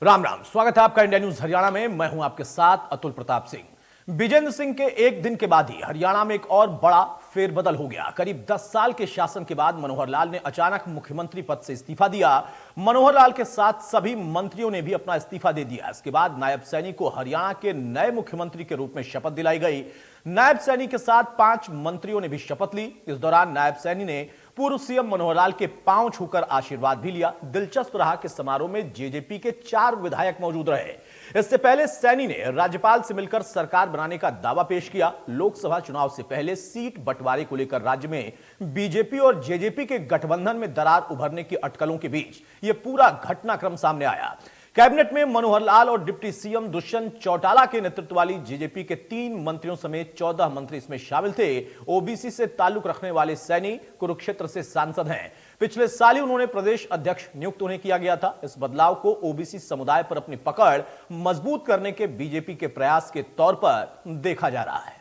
राम राम, स्वागत है आपका इंडिया न्यूज हरियाणा में। मैं हूं आपके साथ अतुल प्रताप सिंह। विजेंद्र सिंह के एक दिन के बाद ही हरियाणा में एक और बड़ा फेरबदल हो गया। करीब 10 साल के शासन के बाद मनोहर लाल ने अचानक मुख्यमंत्री पद से इस्तीफा दिया। मनोहर लाल के साथ सभी मंत्रियों ने भी अपना इस्तीफा दे दिया। इसके बाद नायब सैनी को हरियाणा के नए मुख्यमंत्री के रूप में शपथ दिलाई गई। नायब सैनी के साथ 5 मंत्रियों ने भी शपथ ली। इस दौरान नायब सैनी ने पूर्व सीएम मनोहर लाल के पांव छूकर आशीर्वाद भी लिया। दिलचस्प रहा कि समारोह में जेजेपी के 4 विधायक मौजूद रहे। इससे पहले सैनी ने राज्यपाल से मिलकर सरकार बनाने का दावा पेश किया। लोकसभा चुनाव से पहले सीट बंटवारे को लेकर राज्य में बीजेपी और जेजेपी के गठबंधन में दरार उभरने की अटकलों के बीच यह पूरा घटनाक्रम सामने आया। कैबिनेट में मनोहर लाल और डिप्टी सीएम दुष्यंत चौटाला के नेतृत्व वाली जेजेपी के 3 मंत्रियों समेत 14 मंत्री इसमें शामिल थे। ओबीसी से ताल्लुक रखने वाले सैनी कुरुक्षेत्र से सांसद हैं। पिछले साल ही उन्होंने प्रदेश अध्यक्ष नियुक्त उन्हें किया गया था। इस बदलाव को ओबीसी समुदाय पर अपनी पकड़ मजबूत करने के बीजेपी के प्रयास के तौर पर देखा जा रहा है।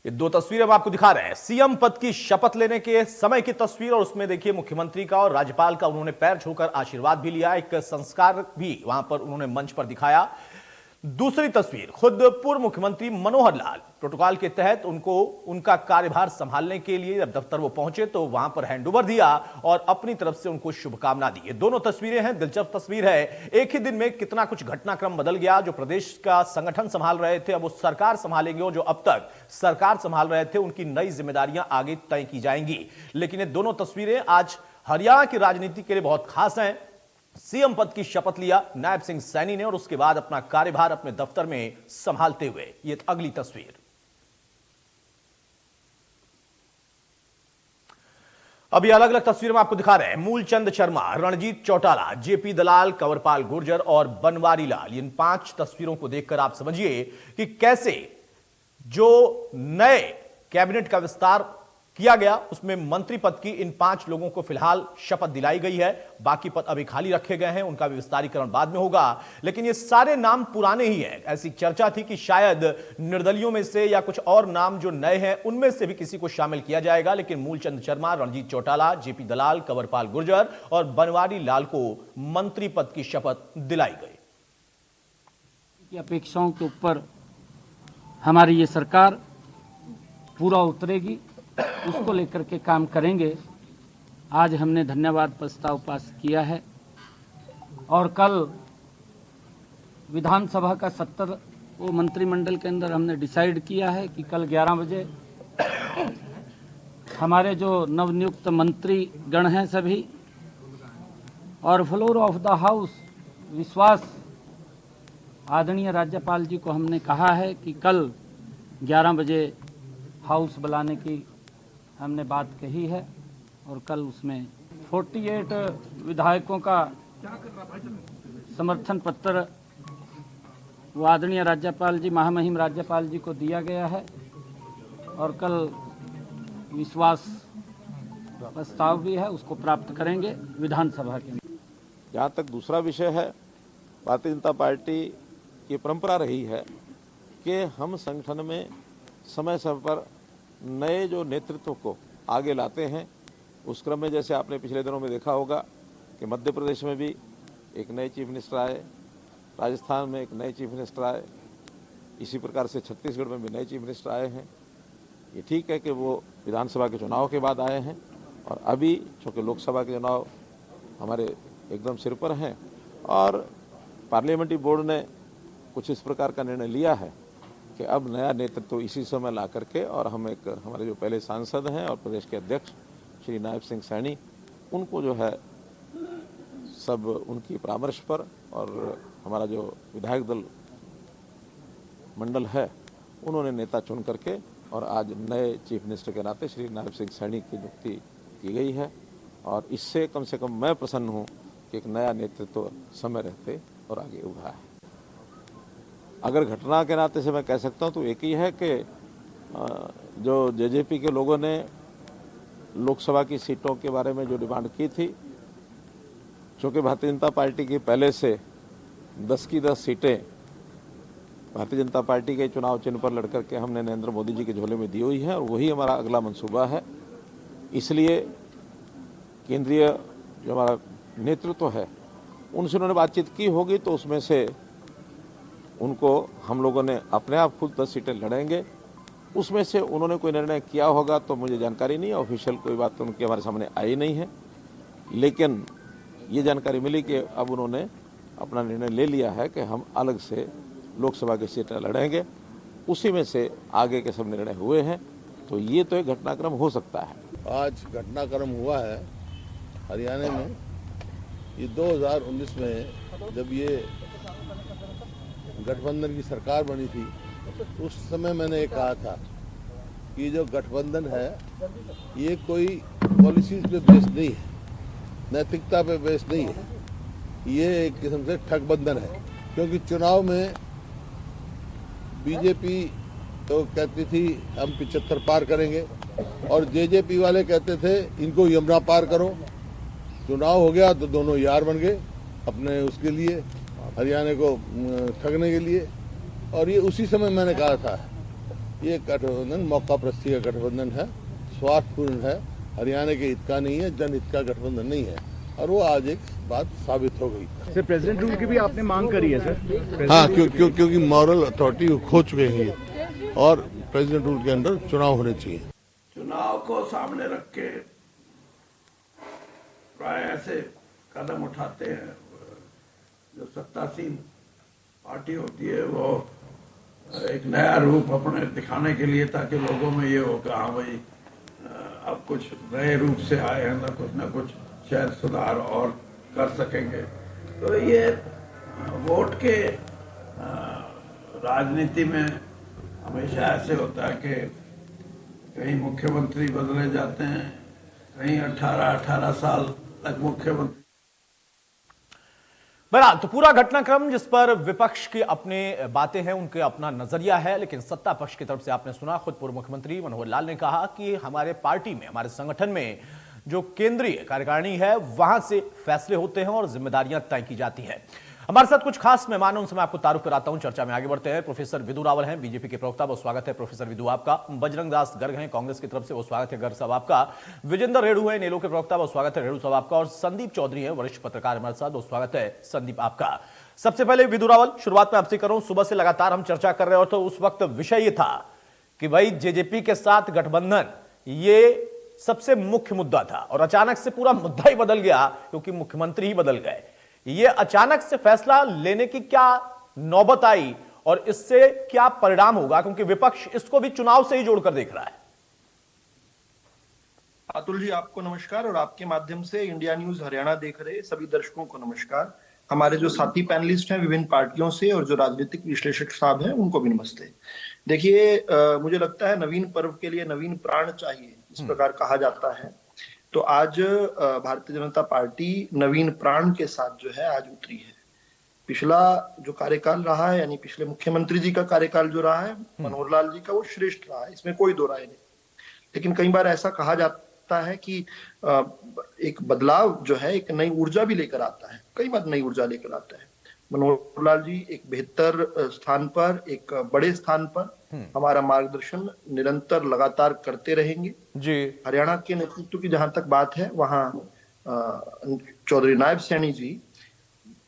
ये 2 तस्वीरें हम आपको दिखा रहे हैं। सीएम पद की शपथ लेने के समय की तस्वीर, और उसमें देखिए मुख्यमंत्री का और राज्यपाल का उन्होंने पैर छूकर आशीर्वाद भी लिया। एक संस्कार भी वहां पर उन्होंने मंच पर दिखाया। दूसरी तस्वीर, खुद पूर्व मुख्यमंत्री मनोहर लाल प्रोटोकॉल के तहत उनका कार्यभार संभालने के लिए जब दफ्तर वो पहुंचे तो वहां पर हैंडओवर दिया और अपनी तरफ से उनको शुभकामना दी। ये दोनों तस्वीरें हैं। दिलचस्प तस्वीर है। एक ही दिन में कितना कुछ घटनाक्रम बदल गया। जो प्रदेश का संगठन संभाल रहे थे अब वो सरकार संभालेंगे, और जो अब तक सरकार संभाल रहे थे उनकी नई जिम्मेदारियां आगे तय की जाएंगी। लेकिन ये दोनों तस्वीरें आज हरियाणा की राजनीति के लिए बहुत खास हैं। सीएम पद की शपथ लिया नायब सिंह सैनी ने, और उसके बाद अपना कार्यभार अपने दफ्तर में संभालते हुए ये अगली तस्वीर। अब ये अलग अलग तस्वीर में आपको दिखा रहे हैं। मूलचंद शर्मा, रणजीत चौटाला, जेपी दलाल, कंवरपाल गुर्जर और बनवारी लाल। इन 5 तस्वीरों को देखकर आप समझिए कि कैसे जो नए कैबिनेट का विस्तार किया गया उसमें मंत्री पद की इन 5 लोगों को फिलहाल शपथ दिलाई गई है। बाकी पद अभी खाली रखे गए हैं, उनका विस्तारीकरण बाद में होगा। लेकिन ये सारे नाम पुराने ही हैं। ऐसी चर्चा थी कि शायद निर्दलियों में से या कुछ और नाम जो नए हैं उनमें से भी किसी को शामिल किया जाएगा। लेकिन मूलचंद शर्मा, रणजीत चौटाला, जेपी दलाल, कंवरपाल गुर्जर और बनवारी लाल को मंत्री पद की शपथ दिलाई गई। अपेक्षाओं के ऊपर हमारी ये सरकार पूरा उतरेगी, उसको लेकर के काम करेंगे। आज हमने धन्यवाद प्रस्ताव पास किया है और कल विधानसभा का 70 मंत्रिमंडल के अंदर हमने डिसाइड किया है कि कल 11 बजे हमारे जो नवनियुक्त मंत्री गण हैं सभी और फ्लोर ऑफ द हाउस विश्वास आदरणीय राज्यपाल जी को हमने कहा है कि कल 11 बजे हाउस बुलाने की हमने बात कही है और कल उसमें 48 विधायकों का समर्थन पत्र वो आदरणीय राज्यपाल जी, महामहिम राज्यपाल जी को दिया गया है और कल विश्वास प्रस्ताव भी है, उसको प्राप्त करेंगे विधानसभा के। जहाँ तक दूसरा विषय है, भारतीय जनता पार्टी की परंपरा रही है कि हम संगठन में समय समय पर नए जो नेतृत्व को आगे लाते हैं। उस क्रम में जैसे आपने पिछले दिनों में देखा होगा कि मध्य प्रदेश में भी एक नए चीफ मिनिस्टर आए, राजस्थान में एक नए चीफ मिनिस्टर आए, इसी प्रकार से छत्तीसगढ़ में भी नए चीफ मिनिस्टर आए हैं। ये ठीक है कि वो विधानसभा के चुनाव के बाद आए हैं और अभी चूँकि लोकसभा के चुनाव हमारे एकदम सिर पर हैं और पार्लियामेंट्री बोर्ड ने कुछ इस प्रकार का निर्णय लिया है कि अब नया नेतृत्व इसी समय ला करके, और हम एक हमारे जो पहले सांसद हैं और प्रदेश के अध्यक्ष श्री नायब सिंह सैनी, उनको जो है सब उनकी परामर्श पर और हमारा जो विधायक दल मंडल है उन्होंने नेता चुन करके और आज नए चीफ मिनिस्टर के नाते श्री नायब सिंह सैनी की नियुक्ति की गई है। और इससे कम से कम मैं प्रसन्न हूँ कि एक नया नेतृत्व समय रहते और आगे उभरा है। अगर घटना के नाते से मैं कह सकता हूं तो एक ही है कि जो जेजेपी के लोगों ने लोकसभा की सीटों के बारे में जो डिमांड की थी, चूँकि भारतीय जनता पार्टी की पहले से 10 की 10 सीटें भारतीय जनता पार्टी के चुनाव चिन्ह पर लड़कर के हमने नरेंद्र मोदी जी के झोले में दी हुई है और वही हमारा अगला मंसूबा है। इसलिए केंद्रीय जो हमारा नेतृत्व है उनसे उन्होंने बातचीत की होगी, तो उसमें से उनको हम लोगों ने अपने आप खुद 10 सीटें लड़ेंगे। उसमें से उन्होंने कोई निर्णय किया होगा तो मुझे जानकारी नहीं है, ऑफिशियल कोई बात तो उनकी हमारे सामने आई नहीं है, लेकिन ये जानकारी मिली कि अब उन्होंने अपना निर्णय ले लिया है कि हम अलग से लोकसभा की सीटें लड़ेंगे। उसी में से आगे के सब निर्णय हुए हैं, तो ये तो एक घटनाक्रम हो सकता है। आज घटनाक्रम हुआ है हरियाणा में। ये 2019 में जब ये गठबंधन की सरकार बनी थी, उस समय मैंने ये कहा था कि जो गठबंधन है ये कोई पॉलिसीज पे बेस नहीं है, नैतिकता पे बेस नहीं है, ये एक किस्म से ठगबंधन है। क्योंकि चुनाव में बीजेपी तो कहती थी हम 75 पार करेंगे और जेजेपी वाले कहते थे इनको यमुना पार करो। चुनाव हो गया तो दोनों यार बन गए अपने उसके लिए, हरियाणा को ठगने के लिए। और ये उसी समय मैंने कहा था ये गठबंधन मौका प्रस्ती का गठबंधन है, स्वार्थपूर्ण है, हरियाणा के हित का नहीं है, जनहित का गठबंधन नहीं है। और वो आज एक बात साबित हो गई। सर, प्रेसिडेंट रूल की भी आपने मांग करी है सर? हाँ, क्योंकि मॉरल अथॉरिटी खो चुके हैं ये, और प्रेसिडेंट रूल के अंदर चुनाव होने चाहिए। चुनाव को सामने रख के प्राय ऐसे कदम उठाते हैं। जो सत्तासीन पार्टी होती है वो एक नया रूप अपने दिखाने के लिए, ताकि लोगों में ये हो कि हाँ भाई अब कुछ नए रूप से आए हैं, ना कुछ शायद सुधार और कर सकेंगे। तो ये वोट के राजनीति में हमेशा ऐसे होता है कि कहीं मुख्यमंत्री बदले जाते हैं, कहीं 18 साल तक मुख्यमंत्री। बहरहाल तो पूरा घटनाक्रम जिस पर विपक्ष की अपने बातें हैं, उनके अपना नजरिया है, लेकिन सत्ता पक्ष की तरफ से आपने सुना, खुद पूर्व मुख्यमंत्री मनोहर लाल ने कहा कि हमारे पार्टी में, हमारे संगठन में जो केंद्रीय कार्यकारिणी है वहां से फैसले होते हैं और जिम्मेदारियां तय की जाती हैं। हमारे साथ कुछ खास मेहमान हैं, उनसे मैं आपको तारुफ कराता हूं। चर्चा में आगे बढ़ते हैं। प्रोफेसर विदु रावल हैं, बीजेपी के प्रवक्ता, बहुत स्वागत है प्रोफेसर विदु आपका। बजरंग दास गर्ग हैं कांग्रेस की तरफ से, बहुत स्वागत है गर्ग साहब आपका। विजेंद्र रेणु है नेलो के प्रवक्ता, बहुत स्वागत है रेणु साहब आपका। और संदीप चौधरी है वरिष्ठ पत्रकार हमारे साथ, बहुत स्वागत है संदीप आपका। सबसे पहले विदु रावल, शुरुआत में आपसे करूं, सुबह से लगातार हम चर्चा कर रहे हैं और तो उस वक्त विषय ये था कि भाई जेजेपी के साथ गठबंधन ये सबसे मुख्य मुद्दा था, और अचानक से पूरा मुद्दा ही बदल गया क्योंकि मुख्यमंत्री ही बदल गए। ये अचानक से फैसला लेने की क्या नौबत आई और इससे क्या परिणाम होगा, क्योंकि विपक्ष इसको भी चुनाव से ही जोड़कर देख रहा है। अतुल जी, आपको नमस्कार, और आपके माध्यम से इंडिया न्यूज हरियाणा देख रहे सभी दर्शकों को नमस्कार। हमारे जो साथी पैनलिस्ट हैं विभिन्न पार्टियों से और जो राजनीतिक विश्लेषक साहब हैं उनको भी नमस्ते। देखिए, मुझे लगता है नवीन पर्व के लिए नवीन प्राण चाहिए, इस प्रकार कहा जाता है। तो आज भारतीय जनता पार्टी नवीन प्राण के साथ जो है आज उतरी है। पिछला जो कार्यकाल रहा है, यानी पिछले मुख्यमंत्री जी का कार्यकाल जो रहा है मनोहर लाल जी का, वो श्रेष्ठ रहा है, इसमें कोई दो राय नहीं। लेकिन कई बार ऐसा कहा जाता है कि एक बदलाव जो है एक नई ऊर्जा भी लेकर आता है, कई बार नई ऊर्जा लेकर आता है। मनोहर लाल जी एक बेहतर स्थान पर, एक बड़े स्थान पर हमारा मार्गदर्शन निरंतर लगातार करते रहेंगे जी। हरियाणा के नेतृत्व की जहां तक बात है, वहां चौधरी नायब सैनी जी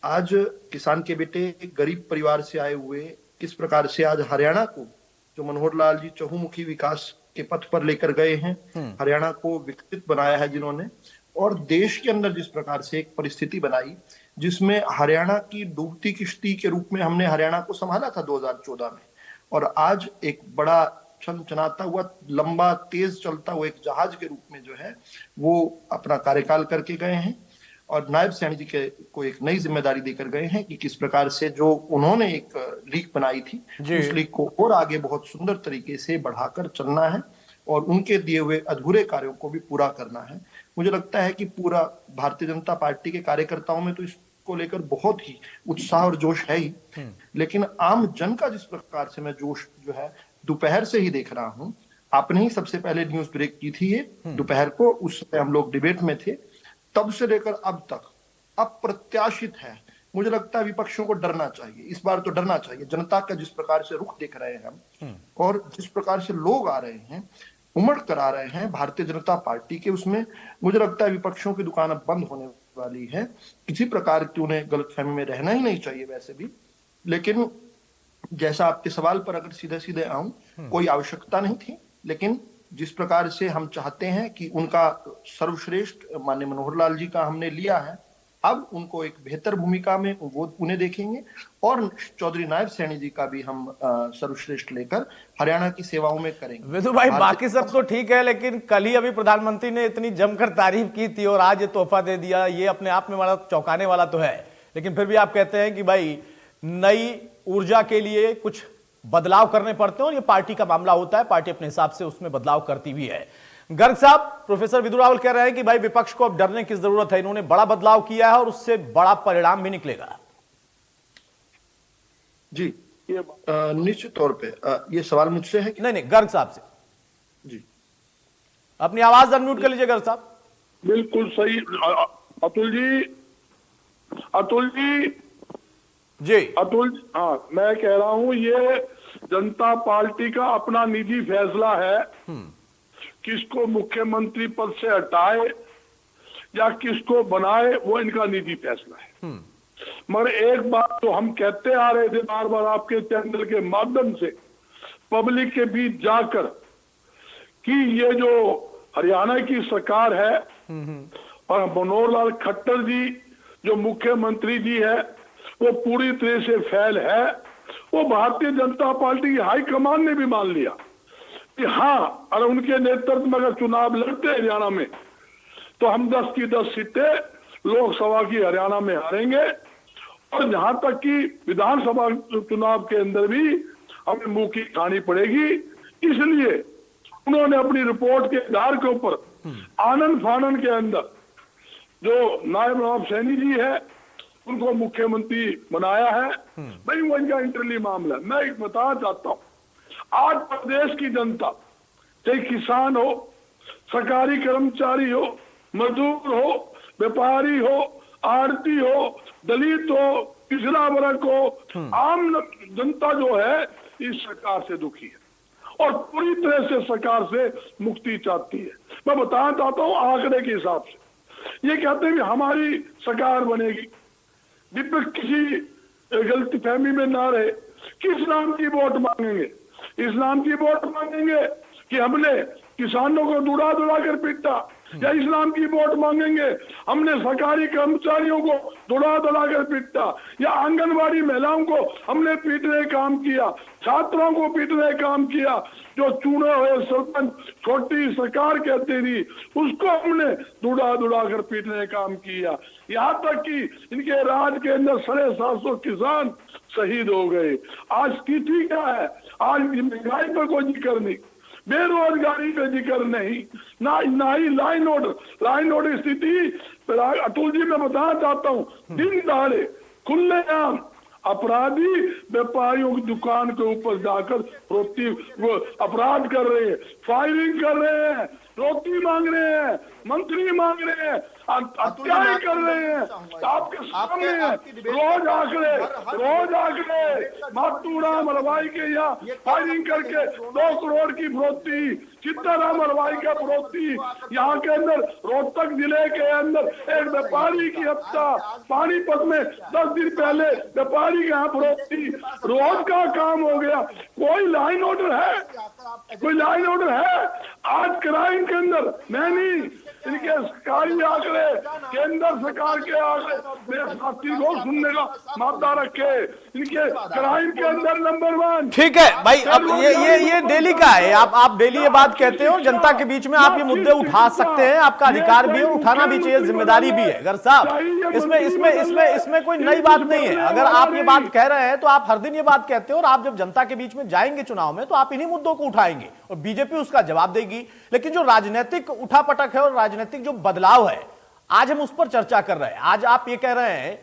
आज किसान के बेटे, गरीब परिवार से आए हुए, किस प्रकार से आज हरियाणा को, जो मनोहर लाल जी चहुमुखी विकास के पथ पर लेकर गए हैं, हरियाणा को विकसित बनाया है जिन्होंने, और देश के अंदर जिस प्रकार से एक परिस्थिति बनाई जिसमें हरियाणा की डूबती किश्ती के रूप में हमने हरियाणा को संभाला था 2014 में, और आज एक बड़ा चमचमाता हुआ, लंबा तेज चलता हुआ एक जहाज के रूप में जो है वो अपना कार्यकाल करके गए हैं। और नायब सैनी जी को एक नई जिम्मेदारी देकर गए हैं कि किस प्रकार से जो उन्होंने एक लीग बनाई थी उस लीग को और आगे बहुत सुंदर तरीके से बढ़ाकर चलना है और उनके दिए हुए अधूरे कार्यों को भी पूरा करना है। मुझे लगता है कि पूरा भारतीय जनता पार्टी के कार्यकर्ताओं में तो इसको लेकर बहुत ही उत्साह और जोश है ही, लेकिन आम जन का जिस प्रकार से मैं जोश जो है दोपहर से ही देख रहा हूं, आपने ही सबसे पहले न्यूज ब्रेक की थी ये दोपहर को, उस समय हम लोग डिबेट में थे, तब से लेकर अब तक अप्रत्याशित है। मुझे लगता है विपक्षों को डरना चाहिए, इस बार तो डरना चाहिए। जनता का जिस प्रकार से रुख देख रहे हैं हम और जिस प्रकार से लोग आ रहे हैं, उमड़ कर आ रहे हैं भारतीय जनता पार्टी के, उसमें मुझे लगता है विपक्षों की दुकान अब बंद होने वाली है। किसी प्रकार की उन्हें गलतफहमी में रहना ही नहीं चाहिए वैसे भी। लेकिन जैसा आपके सवाल पर अगर सीधे सीधे आऊं, कोई आवश्यकता नहीं थी, लेकिन जिस प्रकार से हम चाहते हैं कि उनका सर्वश्रेष्ठ माननीय मनोहर लाल जी का हमने लिया है, अब उनको एक बेहतर भूमिका में वो उन्हें देखेंगे और चौधरी नायब सैनी जी का भी हम सर्वश्रेष्ठ लेकर हरियाणा की सेवाओं में करेंगे। विधु भाई, बाकी सब तो ठीक है, लेकिन कल ही अभी प्रधानमंत्री ने इतनी जमकर तारीफ की थी और आज ये तोहफा दे दिया, ये अपने आप में बड़ा चौंकाने वाला तो है। लेकिन फिर भी आप कहते हैं कि भाई नई ऊर्जा के लिए कुछ बदलाव करने पड़ते हैं और ये पार्टी का मामला होता है, पार्टी अपने हिसाब से उसमें बदलाव करती भी है। गर्ग साहब, प्रोफेसर विधु रावल कह रहे हैं कि भाई विपक्ष को अब डरने की जरूरत है, इन्होंने बड़ा बदलाव किया है और उससे बड़ा परिणाम भी निकलेगा। जी, ये निश्चित तौर पे ये सवाल मुझसे है कि नहीं, गर्ग साहब से। जी, अपनी आवाज अनम्यूट कर लीजिए गर्ग साहब। बिल्कुल सही अतुल जी। अतुल, हाँ, मैं कह रहा हूं ये जनता पार्टी का अपना निजी फैसला है, किसको मुख्यमंत्री पद से हटाए या किसको बनाए, वो इनका निजी फैसला है। मगर एक बात तो हम कहते आ रहे थे बार बार आपके चैनल के माध्यम से, पब्लिक के बीच जाकर, कि ये जो हरियाणा की सरकार है और मनोहर लाल खट्टर जी जो मुख्यमंत्री जी है, वो पूरी तरह से फेल है। वो भारतीय जनता पार्टी की हाईकमान ने भी मान लिया कि हाँ, और उनके नेतृत्व में अगर चुनाव लड़ते हरियाणा में तो हम 10 की 10 सीटें लोकसभा की हरियाणा में हारेंगे, और यहां तक कि विधानसभा चुनाव के अंदर भी हमें मुंह की खानी पड़ेगी। इसलिए उन्होंने अपनी रिपोर्ट के आधार के ऊपर आनंद फानन के अंदर जो नायब नवाब सैनी जी है उनको मुख्यमंत्री बनाया है। भाई वो इनका इंटरली मामला है। मैं एक बताना चाहता हूं, आज प्रदेश की जनता, चाहे किसान हो, सरकारी कर्मचारी हो, मजदूर हो, व्यापारी हो, आड़ती हो, दलित हो, पिछड़ा वर्ग हो, आम जनता जो है इस सरकार से दुखी है और पूरी तरह से सरकार से मुक्ति चाहती है। मैं बताना चाहता हूं आंकड़े के हिसाब से, ये कहते हैं कि हमारी सरकार बनेगी, विपक्ष किसी गलतफहमी में ना रहे, किस नाम की वोट मांगेंगे? इस नाम की वोट मांगेंगे कि हमने किसानों को दुड़ा दुड़ा कर पीटा, या इस नाम की वोट मांगेंगे हमने सरकारी कर्मचारियों को दुड़ा दुड़ा कर पीटा, या आंगनबाड़ी महिलाओं को हमने पीटने काम किया, छात्रों को पीटने काम किया, जो चुने हुए सरपंच छोटी सरकार कहती थी उसको हमने दुड़ा दुड़ा कर पीटने काम किया। यहाँ तक कि इनके राज के अंदर 750 किसान शहीद हो गए। आज स्थिति क्या है? आज महंगाई पर कोई जिक्र नहीं, बेरोजगारी पे जिक्र नहीं, ना ही लाइन ऑर्डर स्थिति। अतुल जी, मैं बताना चाहता हूँ, दिन दहाड़े खुलेआम अपराधी व्यापारियों की दुकान के ऊपर जाकर अपराध कर रहे हैं, फायरिंग कर रहे हैं, रोटी मांग रहे हैं, मंत्री मांग रहे हैं, हत्याएं कर रहे हैं आपके सामने। रोज आंकड़े मातूराम हलवाई के यहाँ फायरिंग करके 2 करोड़ की फरोख्ती, चित्ताराम हलवाई का फरोख्ती, यहाँ के अंदर रोहतक जिले के अंदर एक व्यापारी की हत्या, पानीपत में 10 दिन पहले व्यापारी के यहाँ फरोख्ती, रोज का काम हो गया। कोई लाइन ऑर्डर है? कोई लाइन ऑर्डर है? आज क्राइम के अंदर मैं नहीं, इनके सरकारी आंकड़े, केंद्र सरकार के आंकड़े, मेरे साथी लोग सुनने का मादा रखे, इनके क्राइम के अंदर नंबर 1। ठीक है भाई, अब ये डेली का है, आप डेली ये बात कहते हो, जनता के बीच में आप ये मुद्दे उठा सकते हैं, आपका अधिकार भी है, उठाना भी चाहिए, जिम्मेदारी भी है। गर्ग साहब, इसमें कोई नई बात नहीं है। अगर आप ये बात कह रहे हैं तो आप हर दिन ये बात कहते हो, और आप जब जनता के बीच में जाएंगे चुनाव में तो आप इन्हीं मुद्दों को उठाएंगे और बीजेपी उसका जवाब देगी। लेकिन जो राजनीतिक उठापटक है और राजनीतिक जो बदलाव है, आज हम उस पर चर्चा कर रहे हैं। आज आप ये कह रहे हैं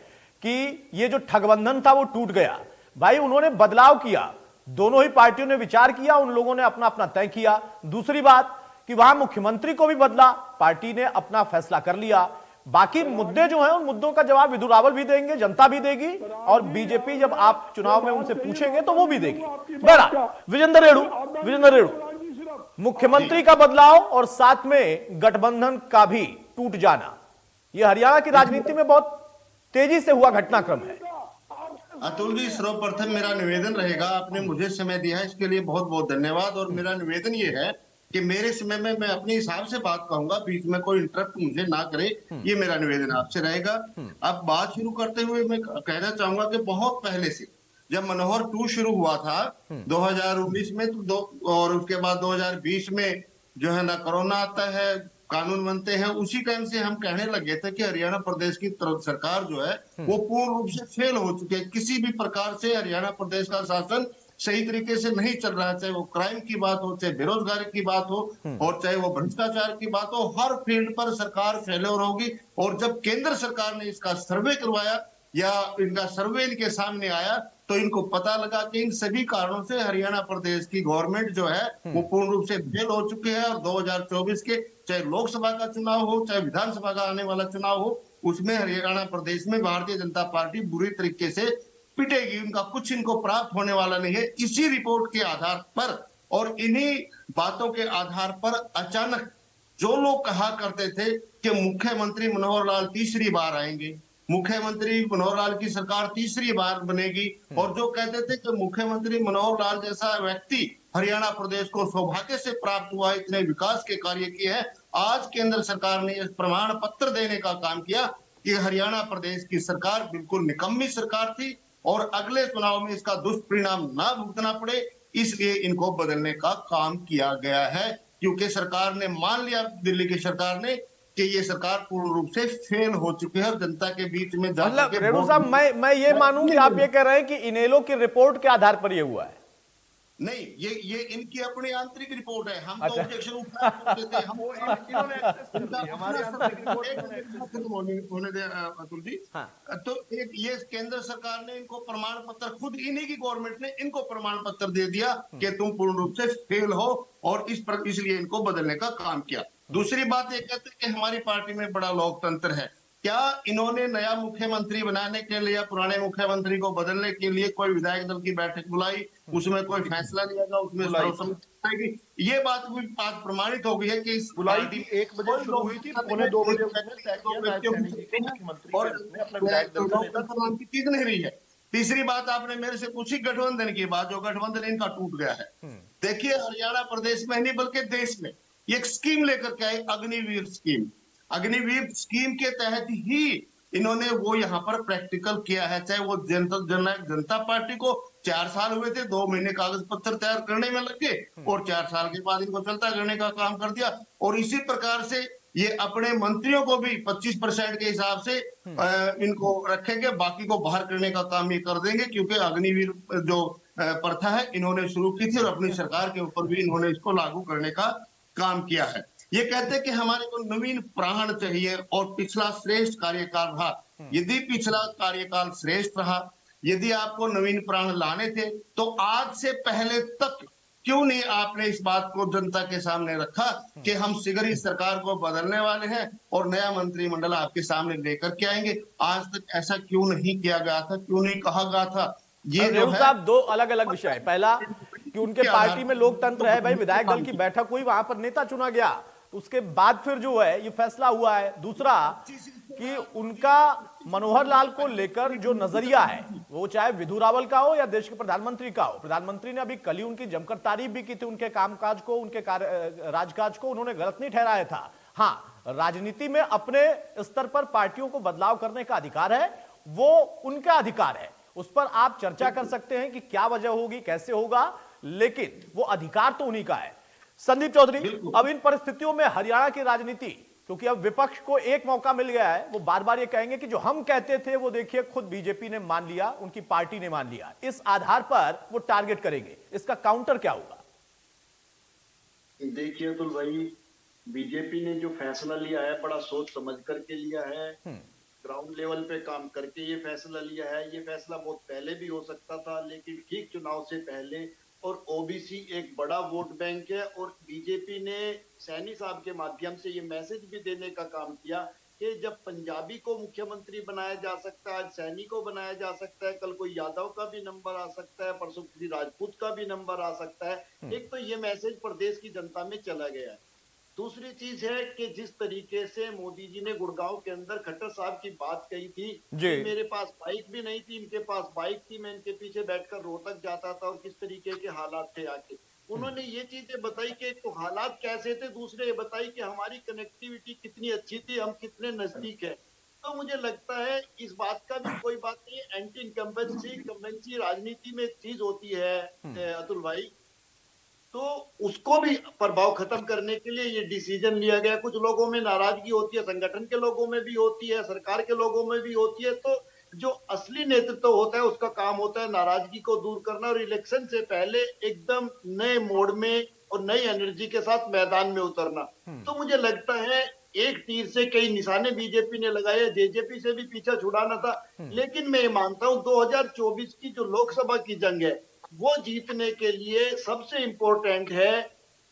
कि ये जो ठगबंधन था वो टूट गया। भाई, उन्होंने बदलाव किया, दोनों ही पार्टियों ने विचार किया, उन लोगों ने अपना अपना तय किया। दूसरी बात कि वहां मुख्यमंत्री को भी बदला, पार्टी ने अपना फैसला कर लिया। बाकी मुद्दे जो हैं उन मुद्दों का जवाब विधु रावल भी देंगे, जनता भी देगी, और बीजेपी जब आप चुनाव में उनसे पूछेंगे तो वो भी देगी। बहरहाल, विजेंद्र रेणु, मुख्यमंत्री का बदलाव और साथ में गठबंधन का भी टूट जाना, ये हरियाणा की राजनीति में बहुत तेजी से हुआ घटनाक्रम है। अतुल जी, सर्वप्रथम मेरा निवेदन रहेगा, आपने मुझे समय दिया है इसके लिए बहुत बहुत धन्यवाद। और मेरा निवेदन ये है कि मेरे समय में मैं अपने हिसाब से बात कहूंगा, बीच में कोई इंटरप्ट मुझे ना करे, ये मेरा निवेदन आपसे रहेगा। अब बात शुरू करते हुए मैं कहना चाहूंगा कि बहुत पहले से जब मनोहर 2 शुरू हुआ था 2019 में और उसके बाद 2020 में जो है ना कोरोना आता है, कानून बनते हैं, उसी टाइम से हम कहने लगे थे कि हरियाणा प्रदेश की सरकार जो है वो पूर्ण रूप से फेल हो चुकी है। किसी भी प्रकार से हरियाणा प्रदेश का शासन सही तरीके से नहीं चल रहा है, चाहे वो क्राइम की बात हो, चाहे बेरोजगारी की बात हो, और चाहे वो भ्रष्टाचार की बात हो, हर फील्ड पर सरकार फेलियर होगी। और जब केंद्र सरकार ने इसका सर्वे करवाया या इनका सर्वे इनके सामने आया तो इनको पता लगा कि इन सभी कारणों से हरियाणा प्रदेश की गवर्नमेंट जो है वो पूर्ण रूप से फेल हो चुकी है। और 2024 के चाहे लोकसभा का चुनाव हो, चाहे विधानसभा का आने वाला चुनाव हो, उसमें हरियाणा प्रदेश में भारतीय जनता पार्टी बुरी तरीके से पिटेगी। उनका कुछ इनको प्राप्त होने वाला नहीं है। इसी रिपोर्ट के आधार पर और इन्हीं बातों के आधार पर अचानक जो लोग कहा करते थे कि मुख्यमंत्री मनोहर लाल तीसरी बार आएंगे, मुख्यमंत्री मनोहर लाल की सरकार तीसरी बार बनेगी, और जो कहते थे कि मुख्यमंत्री मनोहर लाल जैसा व्यक्ति हरियाणा प्रदेश को सौभाग्य से प्राप्त हुआ, इतने विकास के कार्य किए हैं, आज केंद्र सरकार ने इस प्रमाण पत्र देने का काम किया कि हरियाणा प्रदेश की सरकार बिल्कुल निकम्मी सरकार थी और अगले चुनाव में इसका दुष्परिणाम ना भुगतना पड़े, इसलिए इनको बदलने का काम किया गया है। क्योंकि सरकार ने मान लिया, दिल्ली की सरकार ने, कि ये सरकार पूर्ण रूप से फेल हो चुकी है और जनता के बीच में मतलब रेणु साहब, मैं ये मानूं कि आप ये कह रहे हैं कि इनेलो की रिपोर्ट के आधार पर ये हुआ है? नहीं, ये इनकी अपनी आंतरिक रिपोर्ट है। हम तो ऑब्जेक्शन उठा सकते थे, हम होने दे अतुल जी। तो एक ये केंद्र सरकार ने इनको प्रमाण पत्र, खुद इन्हीं की गवर्नमेंट ने इनको प्रमाण पत्र दे दिया कि तुम पूर्ण रूप से फेल हो, और इसलिए इनको बदलने का काम किया। दूसरी बात ये कहते हैं कि हमारी पार्टी में बड़ा लोकतंत्र है। क्या इन्होंने नया मुख्यमंत्री बनाने के लिए या पुराने मुख्यमंत्री को बदलने के लिए कोई विधायक दल की बैठक बुलाई, उसमें कोई फैसला लिया गया, उसमें सर्वसम्मति? ये बात भी आज प्रमाणित हो गई है कि इस बुलाई 1 बजे शुरू हुई थी, पौने 2 बजे की चीज नहीं रही है। तीसरी बात आपने मेरे से पूछी गठबंधन की बात, जो गठबंधन इनका टूट गया है। देखिए, हरियाणा प्रदेश में नहीं बल्कि देश में एक स्कीम लेकर के आए, अग्निवीर स्कीम। अग्निवीर स्कीम के तहत ही इन्होंने वो यहाँ पर प्रैक्टिकल किया है। चाहे वो जननायक जनता पार्टी को 4 साल हुए थे, 2 महीने कागज पत्र तैयार करने में लगे और 4 साल के बाद इनको चलता करने का काम कर दिया। और इसी प्रकार से ये अपने मंत्रियों को भी 25% के हिसाब से इनको रखेंगे, बाकी को बाहर करने का काम ये कर देंगे। क्योंकि अग्निवीर जो प्रथा है इन्होंने शुरू की थी और अपनी सरकार के ऊपर भी इन्होंने इसको लागू करने का काम किया है। ये कहते हैं कि हमारे को नवीन प्राण चाहिए और पिछला श्रेष्ठ कार्यकाल रहा। यदि पिछला कार्यकाल श्रेष्ठ रहा, यदि आपको नवीन प्राण लाने थे, तो आज से पहले तक क्यों नहीं आपने इस बात को जनता के सामने रखा कि हम शीघ्र ही सरकार को बदलने वाले हैं और नया मंत्रिमंडल आपके सामने लेकर के आएंगे? आज तक ऐसा क्यों नहीं किया गया था, क्यों नहीं कहा गया था? ये जो है, साहब, 2 अलग अलग विषय है। पहला कि उनके पार्टी में लोकतंत्र है, भाई विधायक दल की बैठक हुई, वहां पर नेता चुना गया, उसके बाद फिर जो है ये फैसला हुआ है। दूसरा कि उनका मनोहर लाल को लेकर जो नजरिया है, वो चाहे विधु रावल का हो या देश के प्रधानमंत्री का हो, प्रधानमंत्री ने अभी कल ही उनकी जमकर तारीफ भी की थी, उनके कामकाज को, उनके राजकाज को उन्होंने गलत नहीं ठहराया था। हाँ, राजनीति में अपने स्तर पर पार्टियों को बदलाव करने का अधिकार है, वो उनका अधिकार है, उस पर आप चर्चा कर सकते हैं कि क्या वजह होगी, कैसे होगा, लेकिन वो अधिकार तो उन्हीं का है। संदीप चौधरी, अब इन परिस्थितियों में हरियाणा की राजनीति, क्योंकि अब विपक्ष को एक मौका मिल गया है, वो बार बार ये कहेंगे कि जो हम कहते थे वो देखिए खुद बीजेपी ने मान लिया, उनकी पार्टी ने मान लिया, इस आधार पर वो टारगेट करेंगे। इसका काउंटर क्या होगा? देखिए अतुल भाई, बीजेपी ने जो फैसला लिया है बड़ा सोच समझ करके लिया है, ग्राउंड लेवल पे काम करके ये फैसला लिया है। ये फैसला बहुत पहले भी हो सकता था, लेकिन ठीक चुनाव से पहले, और ओबीसी एक बड़ा वोट बैंक है, और बीजेपी ने सैनी साहब के माध्यम से ये मैसेज भी देने का काम किया कि जब पंजाबी को मुख्यमंत्री बनाया जा सकता है, आज सैनी को बनाया जा सकता है, कल कोई यादव का भी नंबर आ सकता है, परसों किसी राजपूत का भी नंबर आ सकता है। एक तो ये मैसेज प्रदेश की जनता में चला गया है। दूसरी चीज है कि जिस तरीके से मोदी जी ने गुड़गांव के अंदर खट्टर साहब की बात कही थी जी। कि मेरे पास बाइक भी नहीं थी, इनके पास बाइक थी, मैं इनके पीछे बैठकर रोहतक जाता था और किस तरीके के हालात थे आके। उन्होंने ये चीजें बताई कि तो हालात कैसे थे, दूसरे ये बताई कि हमारी कनेक्टिविटी कितनी अच्छी थी, हम कितने नजदीक है। तो मुझे लगता है इस बात का भी कोई बात नहीं है। एंटी इनकम्बेंसी राजनीति में एक चीज होती है अतुल भाई, तो उसको भी प्रभाव खत्म करने के लिए ये डिसीजन लिया गया। कुछ लोगों में नाराजगी होती है, संगठन के लोगों में भी होती है, सरकार के लोगों में भी होती है। तो जो असली नेतृत्व होता है उसका काम होता है नाराजगी को दूर करना और इलेक्शन से पहले एकदम नए मोड में और नई एनर्जी के साथ मैदान में उतरना। तो मुझे लगता है एक तीर से कई निशाने बीजेपी ने लगाए, जेजेपी से भी पीछा छुड़ाना था। लेकिन मैं ये मानता हूं 2024 की जो लोकसभा की जंग है वो जीतने के लिए सबसे इंपॉर्टेंट है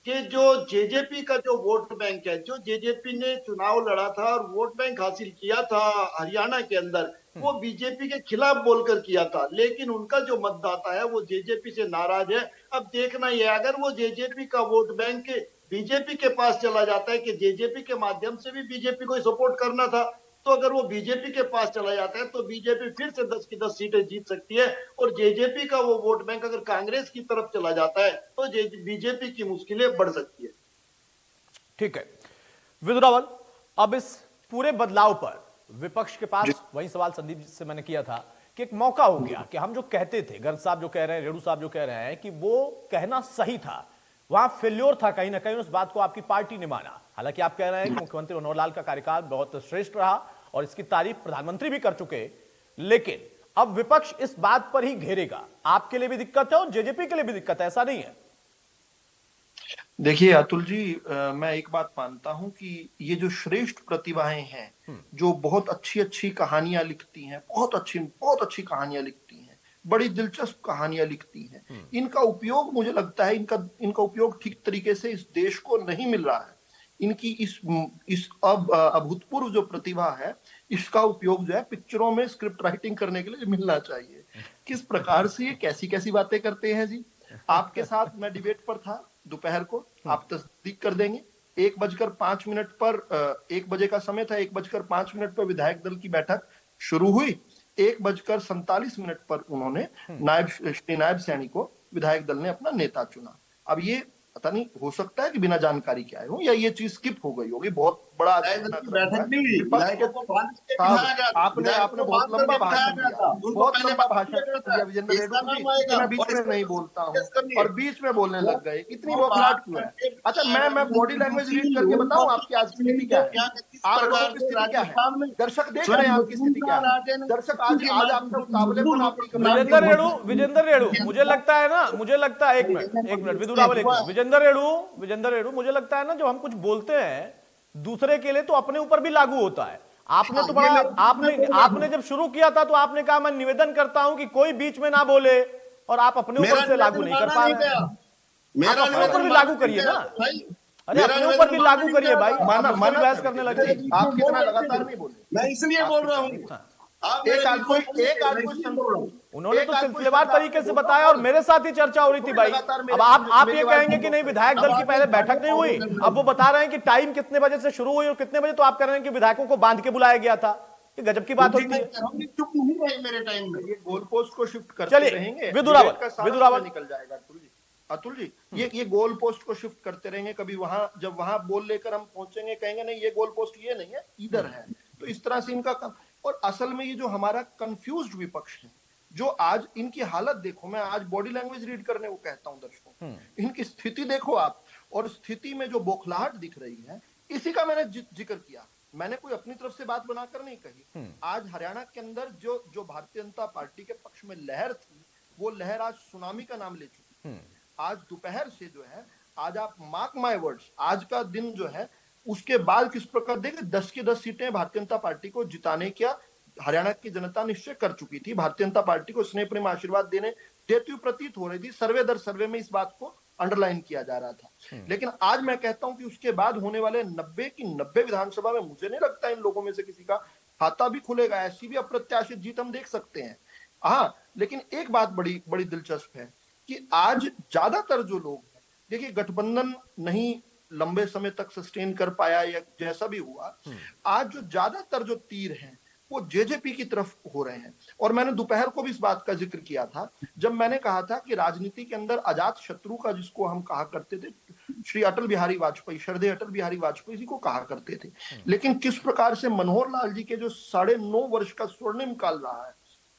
कि जो जेजेपी का जो वोट बैंक है, जो जेजेपी ने चुनाव लड़ा था और वोट बैंक हासिल किया था हरियाणा के अंदर, वो बीजेपी के खिलाफ बोलकर किया था। लेकिन उनका जो मतदाता है वो जेजेपी से नाराज है। अब देखना यह, अगर वो जेजेपी का वोट बैंक बीजेपी के पास चला जाता है कि जेजेपी के माध्यम से भी बीजेपी को सपोर्ट करना था, तो अगर वो बीजेपी के पास चला जाता है तो बीजेपी फिर से 10 की 10 सीटें जीत सकती है। और जेजेपी का वो वोट बैंक अगर कांग्रेस की तरफ चला जाता है तो बीजेपी की मुश्किलें बढ़ सकती है। ठीक है विदु रावल, अब इस पूरे बदलाव पर विपक्ष के पास वही सवाल संदीप से मैंने किया था कि एक मौका हो गया कि हम जो कहते थे, गर्ग साहब जो कह रहे हैं, रेणु साहब जो कह रहे हैं कि वो कहना सही था, वहां फेल्योर था कहीं ना कहीं, उस बात को आपकी पार्टी ने माना। हालांकि आप कह रहे हैं कि मुख्यमंत्री मनोहर लाल का कार्यकाल बहुत श्रेष्ठ रहा और इसकी तारीफ प्रधानमंत्री भी कर चुके, लेकिन अब विपक्ष इस बात पर ही घेरेगा। आपके लिए भी दिक्कत है और जेजेपी के लिए भी दिक्कत है, ऐसा नहीं है? देखिए अतुल जी, मैं एक बात मानता हूं कि ये जो श्रेष्ठ प्रतिभाएं हैं, जो बहुत अच्छी अच्छी कहानियां लिखती हैं, बहुत अच्छी कहानियां लिखती हैं, बड़ी दिलचस्प कहानियां लिखती हैं, इनका उपयोग मुझे लगता है इनका उपयोग ठीक तरीके से इस देश को नहीं मिल रहा है। इनकी इस अभूतपूर्व जो प्रतिभा है, इसका उपयोग जो है पिक्चरों में स्क्रिप्ट राइटिंग करने के लिए मिलना चाहिए। किस प्रकार से ये कैसी कैसी बातें करते हैं जी। आपके साथ मैं डिबेट पर था दोपहर को, आप तस्दीक कर देंगे। 1:05 पर 1 बजे का समय था, 1:05 पर विधायक दल की बैठक शुरू हुई। 1:47 पर उन्होंने नायब सैनी को विधायक दल ने अपना नेता चुना। अब ये पता नहीं, हो सकता है कि बिना जानकारी के आए हो या ये चीज स्किप हो गई होगी। बहुत बड़ा आपने बहुत लंबा भाषण दिया, बहुत लंबा भाषण दिया विजेंद्र रेड्डी, मैं बीच में नहीं बोलता हूँ और बीच में बोलने लग गए। इतनी बौखलाहट क्यों है? अच्छा, मैं बॉडी लैंग्वेज रीड करके बताऊं आपकी आज स्थिति क्या है, आप लोगों की स्थिति क्या है, दर्शक देख रहे हैं आपकी स्थिति क्या है। दर्शक आज आपके मुकाबले पर आपकी विजेंद्र रेणु मुझे लगता है ना, मुझे लगता है, एक मिनट विदु रावल, विजेंद्र रेणु मुझे लगता है ना, जो हम कुछ बोलते हैं दूसरे के लिए तो अपने ऊपर भी लागू होता है। आपने तो बड़ा आपने जब शुरू किया था तो आपने कहा मैं निवेदन करता हूं कि कोई बीच में ना बोले, और आप अपने ऊपर से लागू नहीं कर पा रहे हैं। मेरा अपने ऊपर भी लागू करिए ना, अरे अपने ऊपर भी लागू करिए भाई, बहस करने लगे। आप कितना लगातार नहीं बोले, मैं इसलिए बोल रहा हूँ। उन्होंने तो सिलसिलेवार तरीके से बताया और मेरे साथ ही चर्चा हो रही थी भाई। अब आप ये कहेंगे कि नहीं विधायक दल की पहले बैठक नहीं हुई, अब वो बता रहे हैं कि टाइम कितने बजे से शुरू हुई और कितने बजे, तो आप कह रहे हैं कि विधायकों को बांध के बुलाया गया था। ये गजब की बात होती है। चुप नहीं रहे मेरे टाइम में, ये गोल पोस्ट को शिफ्ट करते रहेंगे, विदु रावल निकल जाएगा। अतुल जी, ये गोल पोस्ट को शिफ्ट करते रहेंगे। कभी वहां, जब वहां बोल लेकर हम पहुंचेंगे, कहेंगे नहीं ये गोल पोस्ट ये नहीं है, इधर है। तो इस तरह से इनका काम। और असल में ये जो हमारा कंफ्यूज्ड विपक्ष है, जो आज इनकी हालत देखो, मैं आज बॉडी लैंग्वेज रीड करने को कहता हूं दर्शकों, इनकी स्थिति देखो आप, और स्थिति में जो बौखलाहट दिख रही है, इसी का मैंने जिक्र किया। मैंने कोई अपनी तरफ से बात बनाकर नहीं कही। आज हरियाणा के अंदर जो भारतीय जनता पार्टी के पक्ष में लहर थी, वो लहर आज सुनामी का नाम ले चुकी। आज दोपहर से जो है, आज आप मार्क माय वर्ड्स, आज का दिन जो है उसके बाद किस प्रकार देखे, 10 की 10 सीटें भारतीय जनता पार्टी को जिताने का हरियाणा की जनता निश्चय कर चुकी थी। भारतीय जनता पार्टी को स्नेह प्रेम आशीर्वाद देती हुई प्रतीत हो रही थी। सर्वे दर सर्वे में इस बात को अंडरलाइन किया जा रहा था। लेकिन आज मैं कहता हूं कि उसके बाद होने वाले 90 की 90 विधानसभा में मुझे नहीं लगता इन लोगों में से किसी का खाता भी खुलेगा। ऐसी भी अप्रत्याशित जीत हम देख सकते हैं। हाँ, लेकिन एक बात बड़ी दिलचस्प है कि आज ज्यादातर जो लोग, देखिए गठबंधन नहीं लंबे समय तक सस्टेन कर पाया या जैसा भी हुआ, आज जो ज्यादातर जो तीर हैं वो जेजेपी की तरफ हो रहे हैं। और मैंने दोपहर को भी इस बात का जिक्र किया था जब मैंने कहा था कि राजनीति के अंदर अजात शत्रु का जिसको हम कहा करते थे, श्री अटल बिहारी वाजपेयी, श्रद्धेय अटल बिहारी वाजपेयी जी को कहा करते थे। लेकिन किस प्रकार से मनोहर लाल जी के जो 9.5 वर्ष का स्वर्णिम काल रहा है,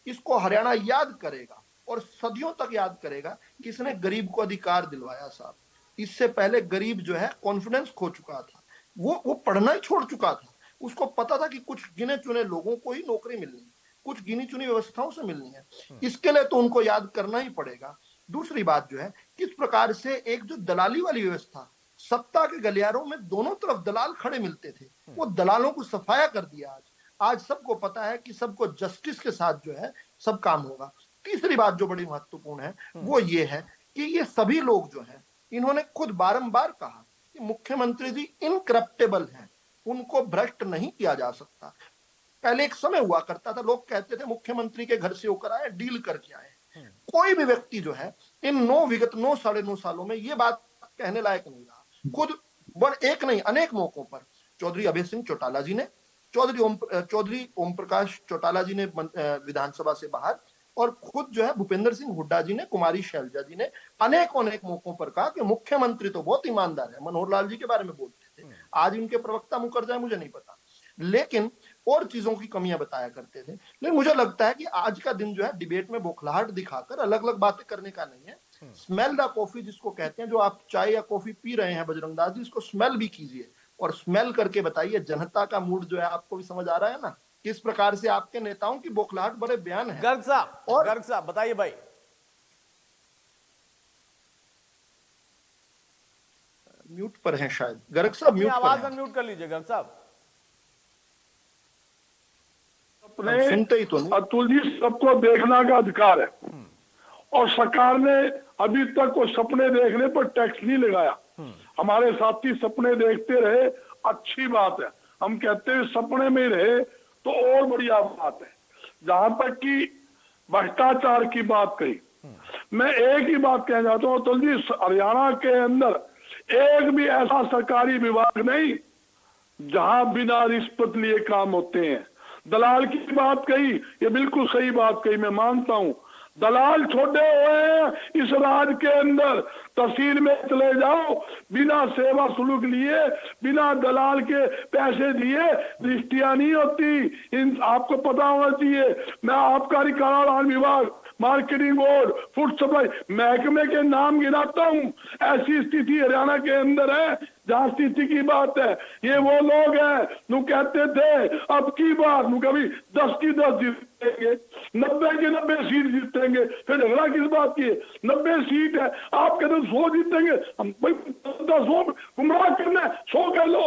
इसको हरियाणा याद करेगा और सदियों तक याद करेगा। किसने गरीब को अधिकार दिलवाया साहब? इससे पहले गरीब जो है कॉन्फिडेंस खो चुका था, वो पढ़ना ही छोड़ चुका था। उसको पता था कि कुछ गिने चुने लोगों को ही नौकरी मिलनी है, कुछ गिनी चुनी व्यवस्थाओं से मिलनी है। इसके लिए तो उनको याद करना ही पड़ेगा। दूसरी बात जो है, किस प्रकार से एक जो दलाली वाली व्यवस्था, सत्ता के गलियारों में दोनों तरफ दलाल खड़े मिलते थे, वो दलालों को सफाया कर दिया। आज सबको पता है कि सबको जस्टिस के साथ जो है सब काम होगा। तीसरी बात जो बड़ी महत्वपूर्ण है वो ये है कि ये सभी लोग जो हैं, इन्होंने खुद बारंबार कहा कि मुख्यमंत्री जी इनकरप्टेबल हैं, उनको भ्रष्ट नहीं किया जा सकता। पहले एक समय हुआ करता था, लोग कहते थे मुख्यमंत्री के घर से होकर आए, डील करके आए। कोई भी व्यक्ति जो है इन 9 सालों में ये बात कहने लायक नहीं रहा। खुद एक नहीं अनेक मौकों पर चौधरी अभय सिंह चौटाला जी ने, चौधरी ओम प्रकाश चौटाला जी ने विधानसभा से बाहर, और खुद जो है भूपेंद्र सिंह हुड्डा जी ने, कुमारी शैलजा जी ने अनेक मौकों पर कहा कि मुख्यमंत्री तो बहुत ईमानदार है। मनोहर लाल जी के बारे में बोलते थे, आज इनके प्रवक्ता मुकर जाए मुझे नहीं पता, लेकिन और चीजों की कमियां बताया करते थे। लेकिन मुझे लगता है कि आज का दिन जो है डिबेट में बौखलाहट दिखाकर अलग अलग बातें करने का नहीं है। स्मेल द कॉफी जिसको कहते हैं, जो आप चाय या कॉफी पी रहे हैं बजरंग दास जी, इसको स्मेल भी कीजिए और स्मेल करके बताइए जनता का मूड जो है आपको भी समझ आ रहा है ना, किस प्रकार से आपके नेताओं की बौखलाहट बड़े बयान है। गर्ग साहब बताइए भाई। म्यूट पर हैं शायद गर्ग साहब, म्यूट आवाज अनम्यूट कर लीजिए गर्ग साहब। सुनते ही तो नहीं। अतुल जी, सबको देखने का अधिकार है और सरकार ने अभी तक वो सपने देखने पर टैक्स नहीं लगाया। हमारे साथी सपने देखते रहे, अच्छी बात है, हम कहते हैं सपने में रहे तो और बढ़िया बात है। जहां तक कि भ्रष्टाचार की बात कही, मैं एक ही बात कहना चाहता हूँ अतुल जी, हरियाणा के अंदर एक भी ऐसा सरकारी विभाग नहीं जहां बिना रिश्वत लिए काम होते हैं। दलाल की बात कही, ये बिल्कुल सही बात कही, मैं मानता हूं। दलाल छोड़े हुए हैं इस राज्य के अंदर। तहसील में चले जाओ, बिना सेवा शुल्क लिए, बिना दलाल के पैसे दिए रजिस्ट्रियां नहीं होती। इन आपको पता होना चाहिए। मैं आबकारी कराधान विभाग, मार्केटिंग बोर्ड, फूड सप्लाई महकमे के नाम गिनाता हूं। ऐसी स्थिति हरियाणा के अंदर है जहां स्थिति की बात है। ये वो लोग हैं जो कहते थे अब की बार कभी 10 की 10 जीतेंगे, 90 की 90 सीट जीतेंगे, फिर झगड़ा किस बात की है? 90 सीट है, आप कहते 100 जीतेंगे, हम भाई 100 गुमराह करना है, 100 कह लो।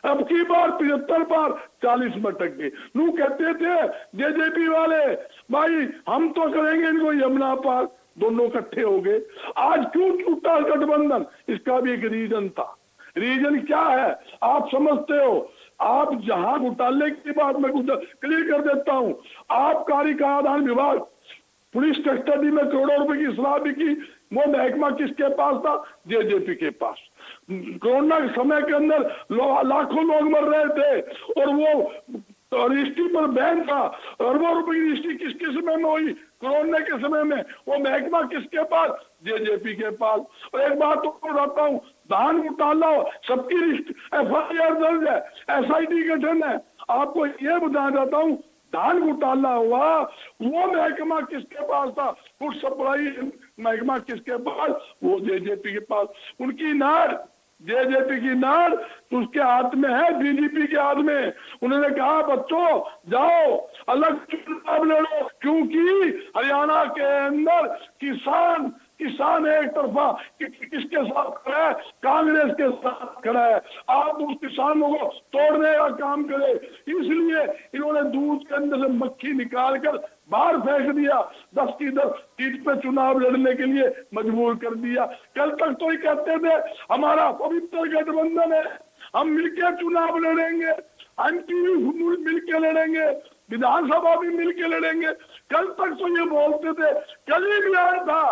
अब की बार 75 पार 40 में टक गए। नू कहते थे जेजेपी वाले भाई हम तो करेंगे इनको यमुना पार, दोनों इकट्ठे हो गए। आज क्यों टूटा गठबंधन? इसका भी एक रीजन था। रीजन क्या है आप समझते हो? आप जहां घोटाले की बात मैं क्लियर कर देता हूं, आबकारी कराधान विभाग पुलिस कस्टडी में करोड़ों रुपए की शराब बिकी, वो महकमा किसके पास था? जेजेपी के पास। कोरोना के समय के अंदर लाखों लोग मर रहे थे और वो रजिस्ट्री पर बैन था। अरबों रुपए की रजिस्ट्री किसके समय में हुई? कोरोना के समय में। वो महकमा किसके पास? जेजेपी के पास। और एक बात तो बताता हूँ, धान घोटाला सबकी FIR दर्ज है, SIT गठन है। आपको ये बताना चाहता हूँ, धान घोटाला हुआ वो महकमा किसके पास था? फूड सप्लाई महकमा किसके पास? वो जेजेपी के पास। उनकी नाड़, जेजेपी की नाड़ उसके हाथ में है, बीजेपी के हाथ में। उन्होंने कहा बच्चों जाओ अलग चुनाव लड़ो, क्योंकि हरियाणा के अंदर किसान एक तरफा किसके साथ खड़ा है? कांग्रेस के साथ खड़ा है। आप उस किसानों को तोड़ने का काम करें, इसलिए इन्होंने दूध के अंदर से मक्खी निकालकर बाहर फेंक दिया। 10 की 10 सीट पे चुनाव लड़ने के लिए मजबूर कर दिया। कल तक तो ही कहते थे हमारा पवित्र गठबंधन है, हम मिलकर चुनाव लड़ेंगे, MP भी मिलकर लड़ेंगे, विधानसभा भी मिलकर लड़ेंगे। कल तक तो ये बोलते थे। कल ही बयान था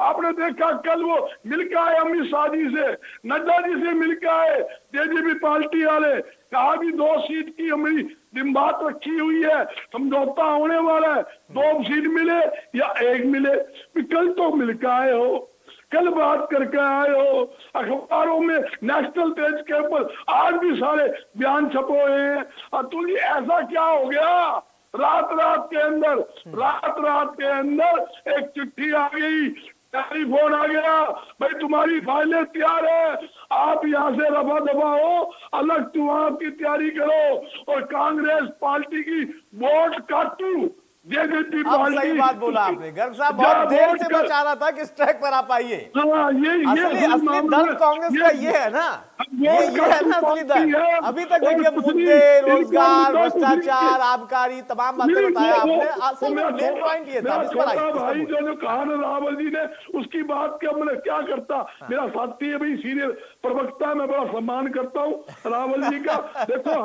आपने देखा कल वो मिलकर आए अमित शाह जी से, नड्डा जी से मिलकर आए जेजेपी पार्टी वाले, कहा भी 2 सीट की हमारी बात रखी हुई है, समझौता होने वाला है, 2 सीट मिले या 1 मिले। कल तो मिलकर आए हो, कल बात करके आए हो, अखबारों में नेशनल पेज के ऊपर आज भी सारे बयान छपे हुए हैं। अतुल जी ऐसा क्या हो गया, रात रात के अंदर एक चिट्ठी आ गई, टेलीफोन आ गया, भाई तुम्हारी फाइलें तैयार है, आप यहाँ से रफा दफा हो, अलग चुनाव की तैयारी करो और कांग्रेस पार्टी की वोट काटू। जेजेपी अब सही बात बोला आपने, गर्ग साहब बहुत देर से मैं चाह रहा था कि इस ट्रैक पर आप आइए। असली दर्द कांग्रेस का ये है ना, ये है ना असली दर्द। अभी तक देखिए मुद्दे, रोजगार, भ्रष्टाचार, आबकारी, तमाम बातें बताया आपने। असल में मेन पॉइंट ये था। भाई जो कहा ना रावल जी ने, उसकी बात का मैंने क्या करता, मेरा साथी है भाई, सीनियर प्रवक्ता, मैं बड़ा सम्मान करता हूँ रावल जी का। देखो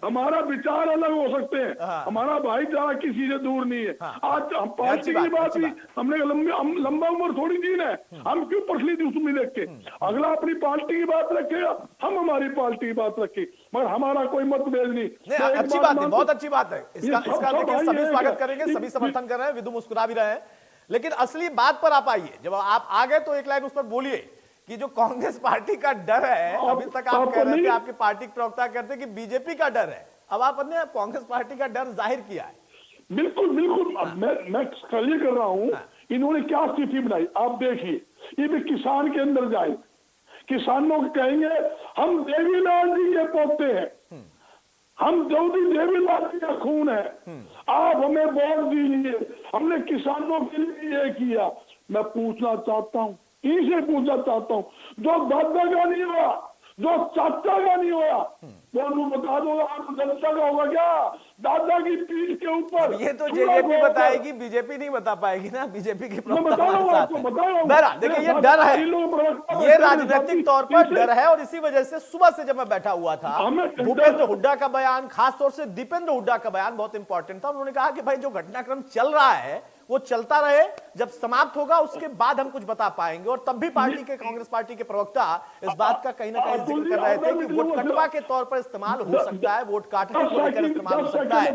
हमारा विचार अलग हो सकते हैं, हमारा भाईचारा किसी से दूर नहीं है। आज हम पार्टी की बात भी, हमने लंबा उम्र थोड़ी जीना है, हम क्यों पर्सनली उसमें देख के, अगला अपनी पार्टी की बात रखेगा, हम हमारी पार्टी की बात रखें, मगर हमारा कोई मतभेद नहीं। अच्छी बात है, बहुत अच्छी बात है। इसका देखिए सभी स्वागत करेंगे, सभी समर्थन कर रहे हैं, विदु मुस्कुरा भी रहे हैं। लेकिन असली बात पर आप आइए, जब आप आ गए तो एक लाइन उस पर बोलिए कि जो कांग्रेस पार्टी का डर है, अभी तक आप कह रहे थे, आपके पार्टी के प्रवक्ता कहते हैं कि बीजेपी का डर है, अब आपने कांग्रेस पार्टी का डर जाहिर किया है। बिल्कुल मैं ये कर रहा हूँ, इन्होंने क्या स्थिति बनाई आप देखिए। ये भी किसान के अंदर जाए, किसानों को कहेंगे हम देवीलाल जी के पोते हैं, हम चौधरी देवीलाल जी का खून है, आप हमें वोट दीजिए, हमने किसानों के लिए ये किया। मैं पूछना चाहता हूँ, इनसे पूछना चाहता हूँ, जो दादा का नहीं हुआ, जो चाचा का नहीं हुआ, वो बता दो, आप जनता का होगा क्या? दादा की पीठ के ऊपर ये तो जेजेपी बताएगी, बीजेपी नहीं बता पाएगी ना, बीजेपी की बहरहाल देखिए ये डर है, ये राजनीतिक तौर पर डर है। और इसी वजह से सुबह से जब मैं बैठा हुआ था, भूपेंद्र हुड्डा का बयान, खासतौर से दीपेंद्र हुड्डा का बयान बहुत इंपॉर्टेंट था। उन्होंने कहा कि भाई जो घटनाक्रम चल रहा है वो चलता रहे, जब समाप्त होगा उसके बाद हम कुछ बता पाएंगे। और तब भी पार्टी के, कांग्रेस पार्टी के प्रवक्ता इस बात का कहीं ना कहीं जिक्र कर रहे थे कि वोट कटवा के तौर पर इस्तेमाल हो सकता है, वोट काटने को लेकर इस्तेमाल हो सकता है,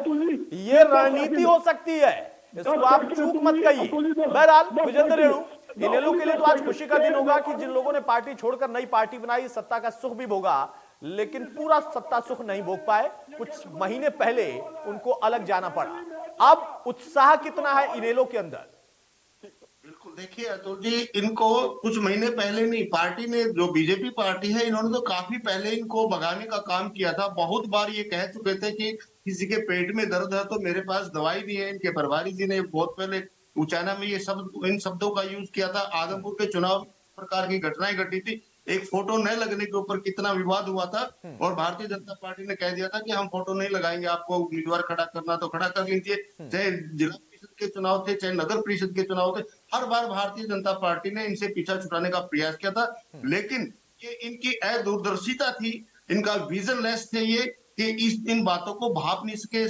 ये रणनीति हो सकती है, इसको आप चूक मत कहिए। बहरहाल विजेंद्र रेणु, इनेलो के लिए तो आज खुशी का दिन होगा कि जिन लोगों ने पार्टी छोड़कर नई पार्टी बनाई, सत्ता का सुख भी भोगा, लेकिन पूरा सत्ता सुख नहीं भोग पाए। कुछ महीने पहले उनको अलग जाना पड़ा। अब उत्साह कितना है इनेलो के अंदर? बिल्कुल, देखिए अतुल जी, इनको कुछ महीने पहले नहीं, पार्टी ने, जो बीजेपी पार्टी है, इन्होंने तो काफी पहले इनको भगाने का काम किया था। बहुत बार ये कह चुके थे कि किसी के पेट में दर्द है तो मेरे पास दवाई भी है। इनके प्रभारी जी ने बहुत पहले उचाना में ये शब्द, इन शब्दों का यूज किया था। आदमपुर के चुनाव प्रकार की घटनाएं घटी थी, एक फोटो न लगने के ऊपर कितना विवाद हुआ था, और भारतीय जनता पार्टी ने कह दिया था कि हम फोटो नहीं लगाएंगे, आपको उम्मीदवार खड़ा करना तो खड़ा कर लीजिए। चाहे जिला परिषद के चुनाव थे, चाहे नगर परिषद के चुनाव थे, हर बार भारतीय जनता पार्टी ने इनसे पीछा छुड़ाने का प्रयास किया था। लेकिन ये इनकी अदूरदर्शिता थी, इनका विजन लेस थे ये, कि इन बातों को भाप नहीं सके,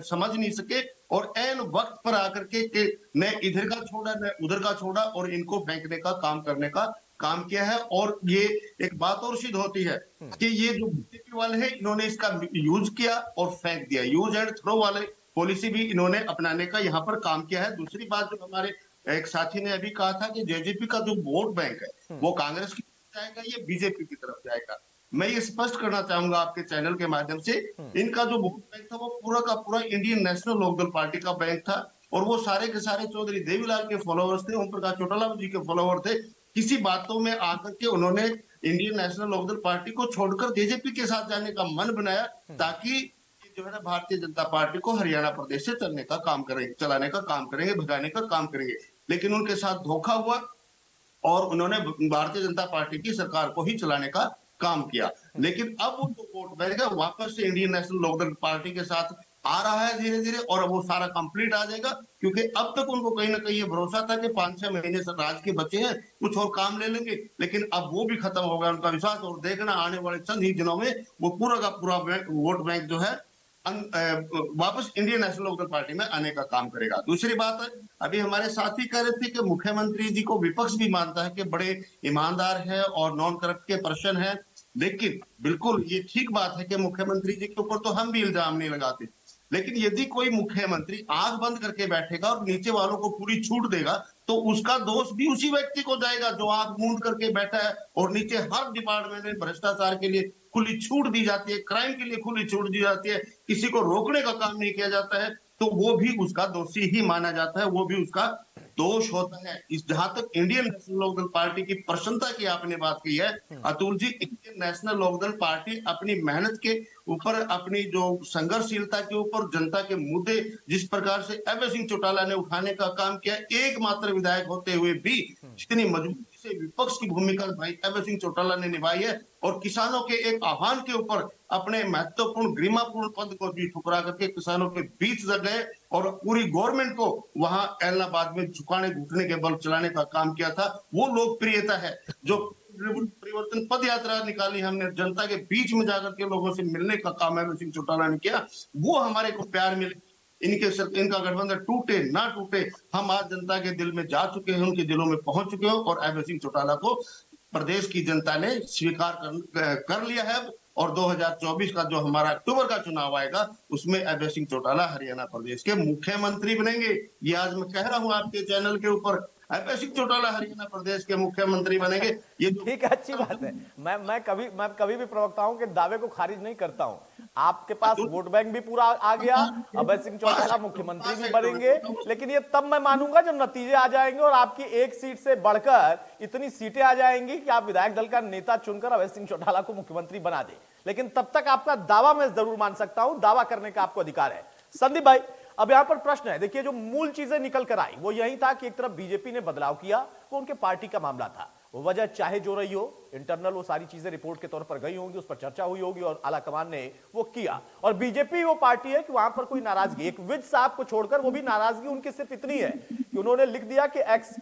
समझ नहीं सके, और ऐन वक्त पर आकर के न इधर का छोड़ा न उधर का छोड़ा, और इनको फेंकने का काम करने का काम किया है। और ये एक बात और सिद्ध होती है कि ये जो बीजेपी वाले हैं, इन्होंने इसका यूज किया और फेंक दिया। यूज एंड थ्रो वाले पॉलिसी भी इन्होंने अपनाने का यहाँ पर काम किया है। दूसरी बात, जो हमारे एक साथी ने अभी कहा था कि जेजेपी का जो वोट बैंक है वो कांग्रेस की तरफ जाएगा, ये बीजेपी की तरफ जाएगा। मैं ये स्पष्ट करना चाहूंगा आपके चैनल के माध्यम से, इनका जो वोट बैंक था वो पूरा का पूरा इंडियन नेशनल लोकदल पार्टी का बैंक था, और वो सारे के सारे चौधरी देवीलाल के फॉलोअर्स थे, ओम प्रकाश चौटाला जी के फॉलोअर थे। किसी बातों में आकर के उन्होंने इंडियन नेशनल लोकदल पार्टी को छोड़कर जेजेपी के साथ जाने का मन बनाया, ताकि जो है ना भारतीय जनता पार्टी को हरियाणा प्रदेश से चलाने का काम करेंगे, भगाने का काम करेंगे। लेकिन उनके साथ धोखा हुआ और उन्होंने भारतीय जनता पार्टी की सरकार को ही चलाने का काम किया। लेकिन अब वो जो वोट बैंक है वापस से इंडियन नेशनल लोकदल पार्टी के साथ आ रहा है धीरे धीरे, और वो सारा कंप्लीट आ जाएगा, क्योंकि अब तक उनको कहीं ना कहीं ये भरोसा था कि 5-6 महीने से राज के बचे हैं, कुछ और काम ले लेंगे। लेकिन अब वो भी खत्म हो गया उनका विश्वास, और देखना आने वाले चंद ही दिनों में वो पूरा का पूरा वोट बैंक जो है वापस इंडियन नेशनल लोकदल पार्टी में आने का काम करेगा। दूसरी बात है, अभी हमारे साथी कह रहे थे कि मुख्यमंत्री जी को विपक्ष भी मानता है कि बड़े ईमानदार है और नॉन करप्ट के पर्सन है, लेकिन बिल्कुल ये ठीक बात है कि मुख्यमंत्री जी के ऊपर तो हम भी इल्जाम नहीं लगाते, लेकिन यदि कोई मुख्यमंत्री आंख बंद करके बैठेगा और नीचे वालों को पूरी छूट देगा तो उसका दोष भी उसी व्यक्ति को जाएगा जो आंख मूंद करके बैठा है और नीचे हर डिपार्टमेंट में भ्रष्टाचार के लिए खुली छूट दी जाती है, क्राइम के लिए खुली छूट दी जाती है, किसी को रोकने का काम नहीं किया जाता है, तो वो भी उसका दोषी ही माना जाता है, वो भी उसका दोष होता है। इस जहां तक इंडियन नेशनल लोकदल पार्टी की प्रसन्नता की आपने बात की है Atul ji, Indian national Lokdal party अपनी मेहनत के ऊपर, अपनी जो संघर्षशीलता के ऊपर, जनता के मुद्दे जिस प्रकार से अभय सिंह चौटाला ने उठाने का काम किया, एकमात्र विधायक होते हुए भी जितनी मजबूती से विपक्ष की भूमिका भाई अभय सिंह चौटाला ने निभाई है और किसानों के एक आह्वान के ऊपर अपने महत्वपूर्ण गरिमापूर्ण पद को भी ठुकरा करके किसानों के बीच गए और पूरी गवर्नमेंट को वहां इलाहाबाद में झुकाने घुटने के बल चलाने का काम किया था। वो लोकप्रियता है जो परिवर्तन पद यात्रा निकाली हमने, जनता के बीच में जाकर के लोगों से मिलने का काम अभय सिंह चौटाला ने किया, वो हमारे को प्यार मिले। इनका गठबंधन टूटे ना टूटे, हम आज जनता के दिल में जा चुके हैं, उनके दिलों में पहुंच चुके हैं और अभय सिंह चौटाला को प्रदेश की जनता ने स्वीकार कर लिया है और 2024 का जो हमारा अक्टूबर का चुनाव आएगा उसमें अभय सिंह चौटाला हरियाणा प्रदेश के मुख्यमंत्री बनेंगे। ये आज मैं कह रहा हूं आपके चैनल के ऊपर, अभय सिंह चौटाला हरियाणा प्रदेश के मुख्यमंत्री बनेंगे। ये ठीक है, अच्छी बात है। मैं कभी भी प्रवक्ताओं के दावे को खारिज नहीं करता हूं। आपके पास वोट बैंक भी पूरा आ गया, अभय सिंह चौटाला मुख्यमंत्री भी बनेंगे, लेकिन ये तब मैं मानूंगा जब नतीजे आ जाएंगे और आपकी एक सीट से बढ़कर इतनी सीटें आ जाएंगी कि आप विधायक दल का नेता चुनकर अभय सिंह चौटाला को मुख्यमंत्री बना दे। लेकिन तब तक आपका दावा मैं जरूर मान सकता हूं, दावा करने का आपको अधिकार है। संदीप भाई, अब यहां पर प्रश्न है, देखिए जो मूल चीजें निकल कर आई वो यही था कि एक तरफ बीजेपी ने बदलाव किया, वो उनके पार्टी का मामला था, वो वजह चाहे जो रही हो, इंटरनल वो सारी चीजें रिपोर्ट के तौर पर गई होंगी, उस पर चर्चा हुई होगी और आला कमान ने वो किया। और बीजेपी वो पार्टी है कि वहां पर कोई नाराजगी, एक विज साहब को छोड़कर वो भी नाराजगी उनकी सिर्फ इतनी है कि उन्होंने लिख दिया कि एक्स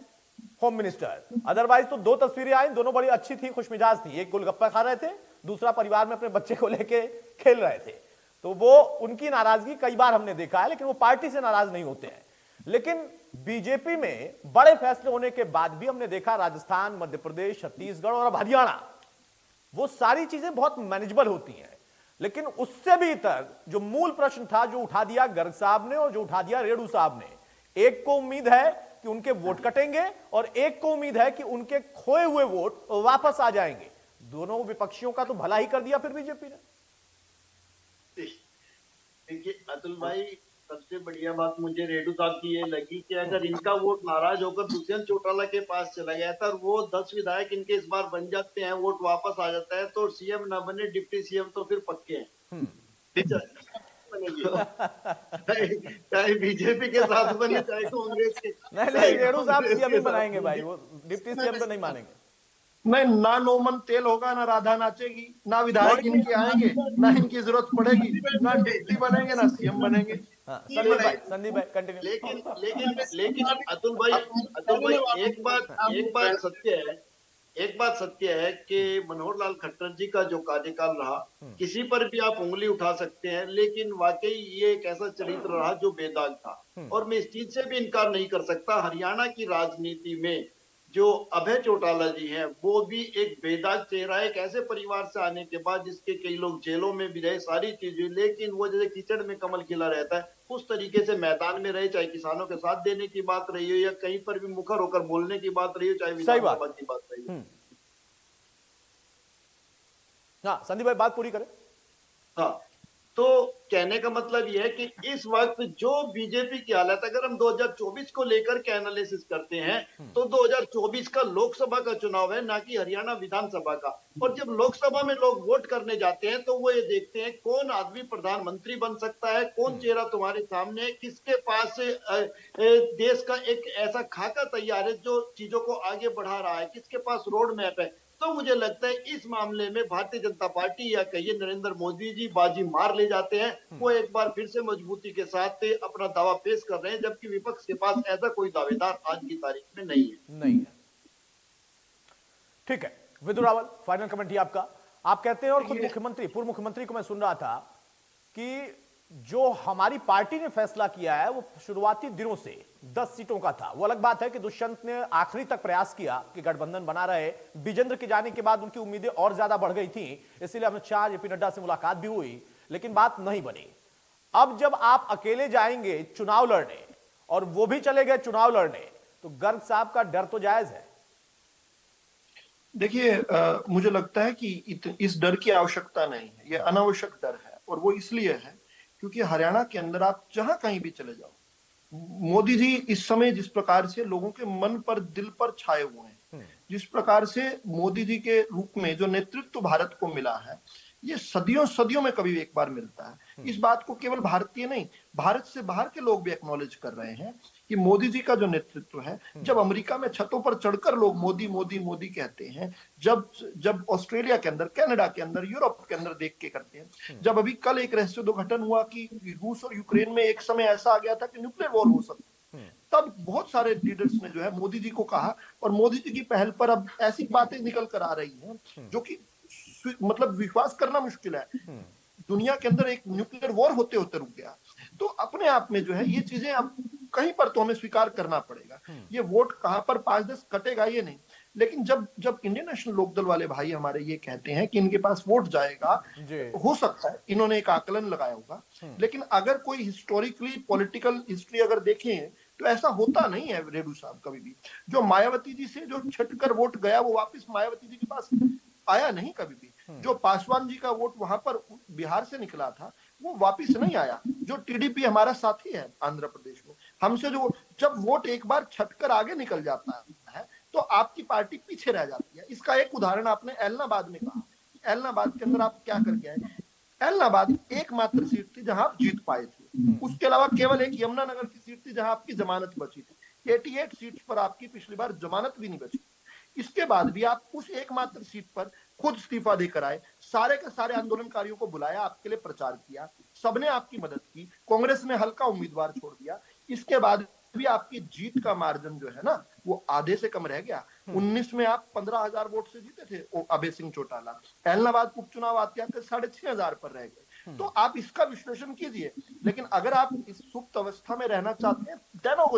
होम मिनिस्टर। अदरवाइज तो दो तस्वीरें आई, दोनों बड़ी अच्छी थी, खुशमिजाज थी, एक गोलगप्पा खा रहे थे, दूसरा परिवार में अपने बच्चे को लेके खेल रहे थे। तो वो उनकी नाराजगी कई बार हमने देखा है, लेकिन वो पार्टी से नाराज नहीं होते हैं। लेकिन बीजेपी में बड़े फैसले होने के बाद भी हमने देखा राजस्थान, मध्य प्रदेश, छत्तीसगढ़ और अब हरियाणा, वो सारी चीजें बहुत मैनेजेबल होती हैं। लेकिन उससे भी इतर जो मूल प्रश्न था, जो उठा दिया गर्ग साहब ने और जो उठा दिया रेणु साहब ने, एक को उम्मीद है कि उनके वोट कटेंगे और एक को उम्मीद है कि उनके खोए हुए वोट वापस आ जाएंगे। दोनों विपक्षियों का तो भला ही कर दिया फिर बीजेपी ने। देखिए अतुल भाई, सबसे बढ़िया बात मुझे रेणु साहब की ये लगी कि अगर इनका वोट नाराज होकर दुष्यंत चौटाला के पास चला गया था और वो 10 विधायक इनके इस बार बन जाते हैं, वोट वापस आ जाता है, तो सीएम ना बने डिप्टी सीएम तो फिर पक्के हैं। चाहे बीजेपी के साथ बने चाहे कांग्रेस के। नहीं, रेणु साहब सीएम ही बनाएंगे भाई, वो डिप्टी सीएम तो नहीं मानेंगे। नहीं, ना नोमन तेल होगा, ना राधा नाचेगी, ना विधायक इनके आएंगे, ना इनकी जरूरत पड़ेगी, ना डिप्टी बनेंगे ना सीएम बनेंगे। संदीप भाई कंटिन्यू। लेकिन अतुल भाई एक बात सत्य है कि मनोहर लाल खट्टर जी का जो कार्यकाल रहा, किसी पर भी आप उंगली उठा सकते हैं, लेकिन वाकई ये एक ऐसा चरित्र रहा जो बेदाग था। और मैं इस चीज से भी इनकार नहीं कर सकता, हरियाणा की राजनीति में जो अभय चौटाला जी हैं वो भी एक बेदाग चेहरा है, एक ऐसे परिवार से आने के बाद जिसके कई लोग जेलों में भी रहे, सारी चीजें, लेकिन वो जैसे कीचड़ में कमल खिला रहता है उस तरीके से मैदान में रहे, चाहे किसानों के साथ देने की बात रही हो या कहीं पर भी मुखर होकर बोलने की बात रही हो, चाहे विधानसभा की बात रही हो। हाँ संदीप भाई बात पूरी करें। हाँ, तो कहने का मतलब यह है कि इस वक्त जो बीजेपी की हालत, अगर हम 2024 को लेकर के एनालिसिस करते हैं तो 2024 का लोकसभा का चुनाव है, ना कि हरियाणा विधानसभा का। और जब लोकसभा में लोग वोट करने जाते हैं तो वो ये देखते हैं कौन आदमी प्रधानमंत्री बन सकता है, कौन चेहरा तुम्हारे सामने है, किसके पास देश का एक ऐसा खाका तैयार है जो चीजों को आगे बढ़ा रहा है, किसके पास रोड मैप है। तो मुझे लगता है इस मामले में भारतीय जनता पार्टी या कहिए नरेंद्र मोदी जी बाजी मार ले जाते हैं। वो एक बार फिर से मजबूती के साथ अपना दावा पेश कर रहे हैं, जबकि विपक्ष के पास ऐसा कोई दावेदार आज की तारीख में नहीं है। ठीक है, विदुर रावल फाइनल कमेंट ही आपका। आप कहते हैं और खुद मुख्यमंत्री, पूर्व मुख्यमंत्री को मैं सुन रहा था कि जो हमारी पार्टी ने फैसला किया है वो शुरुआती दिनों से 10 सीटों का था। वो अलग बात है कि दुष्यंत ने आखिरी तक प्रयास किया कि गठबंधन बना रहे। विजेंद्र के जाने के बाद उनकी उम्मीदें और ज्यादा बढ़ गई थी, इसीलिए अमित शाह, जेपी नड्डा से मुलाकात भी हुई, लेकिन बात नहीं बनी। अब जब आप अकेले जाएंगे चुनाव लड़ने और वो भी चले गए चुनाव लड़ने, तो गर्ग साहब का डर तो जायज है। देखिए, मुझे लगता है कि इस डर की आवश्यकता नहीं है, यह अनावश्यक डर है। और वो इसलिए है क्योंकि हरियाणा के अंदर आप जहां कहीं भी चले जाओ, मोदी जी इस समय जिस प्रकार से लोगों के मन पर, दिल पर छाए हुए हैं, जिस प्रकार से मोदी जी के रूप में जो नेतृत्व भारत को मिला है, ये सदियों सदियों में कभी एक बार मिलता है। इस बात को केवल भारतीय नहीं, भारत से बाहर के लोग भी एक्नॉलेज कर रहे हैं कि मोदी जी का जो नेतृत्व है, जब अमेरिका में छतों पर चढ़कर लोग मोदी मोदी मोदी कहते हैं, जब ऑस्ट्रेलिया के अंदर, कनाडा के अंदर, यूरोप के अंदर देख के करते हैं, जब अभी कल एक रहस्योद्घाटन हुआ कि रूस और यूक्रेन में एक समय ऐसा आ गया था कि न्यूक्लियर वॉर हो सकता, तब बहुत सारे लीडर्स ने जो है मोदी जी को कहा, और मोदी जी की पहल पर अब ऐसी बातें निकल कर आ रही हैं जो कि मतलब विश्वास करना मुश्किल है। दुनिया के अंदर एक न्यूक्लियर वॉर होते होते रुक गया। तो अपने आप में जो है ये चीजें अब कहीं पर तो हमें स्वीकार करना पड़ेगा। ये वोट कहां पर 5-10 कटेगा ये नहीं, लेकिन जब इंडियन नेशनल लोकदल वाले भाई हमारे ये कहते हैं कि इनके पास वोट जाएगा, हो सकता है इन्होंने एक आकलन लगाया होगा, लेकिन अगर कोई हिस्टोरिकली पॉलिटिकल हिस्ट्री अगर देखें तो ऐसा होता नहीं है रेडू साहब कभी भी। जो मायावती जी से जो छटकर वोट गया वो वापस मायावती जी के पास आया नहीं कभी भी। जो पासवान जी का वोट वहां पर बिहार से निकला था वो वापस नहीं आया। जो टीडीपी हमारा साथी है आंध्र प्रदेश में, हमसे जो जब वोट एक बार छटकर आगे निकल जाता है तो आपकी पार्टी पीछे रह जाती है। इसका एक उदाहरण आपने एलनाबाद में कहा। एलनाबाद के अंदर आप क्या करके आए? एलनाबाद एकमात्र सीट थी जहां आप जीत पाए थे, उसके अलावा केवल एक यमुनानगर की सीट थी जहां आपकी जमानत बची थी। 88 सीट पर आपकी पिछली बार जमानत भी नहीं बची। इसके बाद भी आप उस एकमात्र सीट पर खुद इस्तीफा देकर आए, सारे के सारे आंदोलनकारियों को बुलाया, आपके लिए प्रचार किया, सबने आपकी मदद की, कांग्रेस ने हल्का उम्मीदवार छोड़ दिया। इसके बाद भी आपकी जीत का मार्जिन जो है ना वो आधे से कम रह गया। 19 में आप 15,000 वोट से जीते थे अभय सिंह चौटाला, एलनाबाद उपचुनाव आते आते 6,500 पर रह गए। तो आप इसका विश्लेषण कीजिए, लेकिन अगर आप इस सुप्त अवस्था में रहना चाहते हैं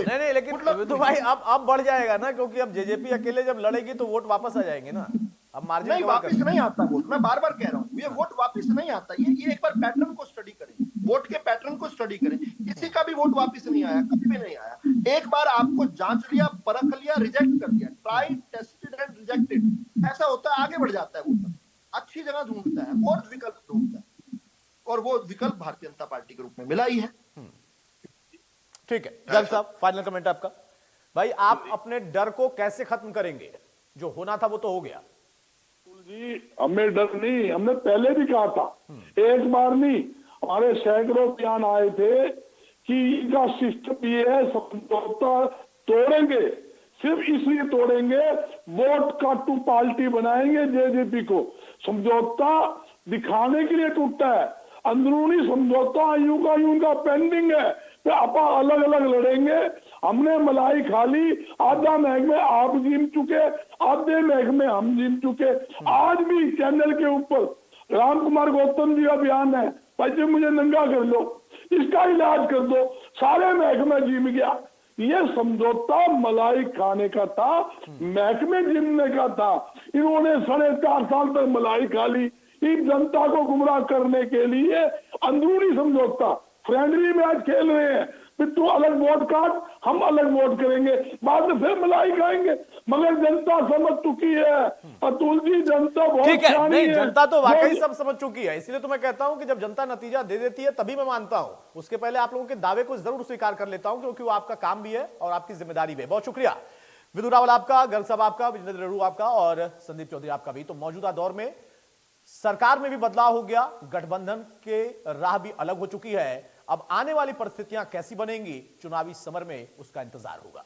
नहीं, लेकिन विधु भाई अब बढ़ जाएगा ना, क्योंकि अब जेजेपी अकेले जब लड़ेगी तो वोट वापस आ जाएंगे ना। अब मार्जिन नहीं, वापस नहीं आता वोट। मैं बार बार कह रहा हूँ ये वोट वापस नहीं आता। ये एक बार पैटर्न को स्टडी करें, वोट के पैटर्न को स्टडी करें। किसी का भी वोट वापस नहीं आया, कभी भी नहीं आया। एक बार आपको जांच लिया, परख लिया, रिजेक्ट कर दिया, ट्राई टेस्टेड एंड रिजेक्टेड, ऐसा होता है। आगे बढ़ जाता है वोटर, अच्छी जगह ढूंढता है और विकल्प ढूंढता है, और वो विकल्प भारतीय जनता पार्टी के रूप में मिला ही है। ठीक है गर्ग साहब, फाइनल कमेंट आपका। भाई आप अपने डर को कैसे खत्म करेंगे? जो होना था वो तो हो गया जी। हमें डर नहीं, हमने पहले भी कहा था, एक बार नहीं, हमारे सैकड़ों बयान आए थे कि इनका सिस्टम ये है, समझौता तोड़ेंगे, सिर्फ इसलिए तोड़ेंगे वोट का टू पार्टी बनाएंगे जेजेपी को। समझौता दिखाने के लिए टूटता है, अंदरूनी समझौता यूं का यूं का पेंडिंग है, तो आप अलग अलग लड़ेंगे। हमने मलाई खा ली, आधा महकमे आप जीत चुके, आधे महकमे हम जीत चुके। आज भी चैनल के ऊपर राम कुमार गौतम जी का बयान है, भाई मुझे नंगा कर लो, इसका इलाज कर दो, सारे महकमे जीत गया। ये समझौता मलाई खाने का था, महकमे जीतने का था। इन्होंने 4.5 साल तक मलाई खा ली, इस जनता को गुमराह करने के लिए अंदरूनी समझौता, फ्रेंडली मैच खेल रहे हैं। फिर तू अलग वोट काट, हम अलग वोट करेंगे, बाद में फिर मलाई खाएंगे। मगर जनता समझ चुकी है अतुल जी, जनता बहुत ठीक है। नहीं, है। जनता तो वाकई सब समझ चुकी है, इसलिए तो मैं कहता हूं कि जब जनता नतीजा दे देती है तभी मैं मानता हूं। उसके पहले आप लोगों के दावे को जरूर स्वीकार कर लेता हूं, क्योंकि वो आपका काम भी है और आपकी जिम्मेदारी भी है। बहुत शुक्रिया विधु रावल आपका, गर्ग साहब आपका, विजेंद्र रेणु आपका और संदीप चौधरी आपका भी। तो मौजूदा दौर में सरकार में भी बदलाव हो गया, गठबंधन के राह भी अलग हो चुकी है। अब आने वाली परिस्थितियां कैसी बनेंगी चुनावी समर में, उसका इंतजार होगा।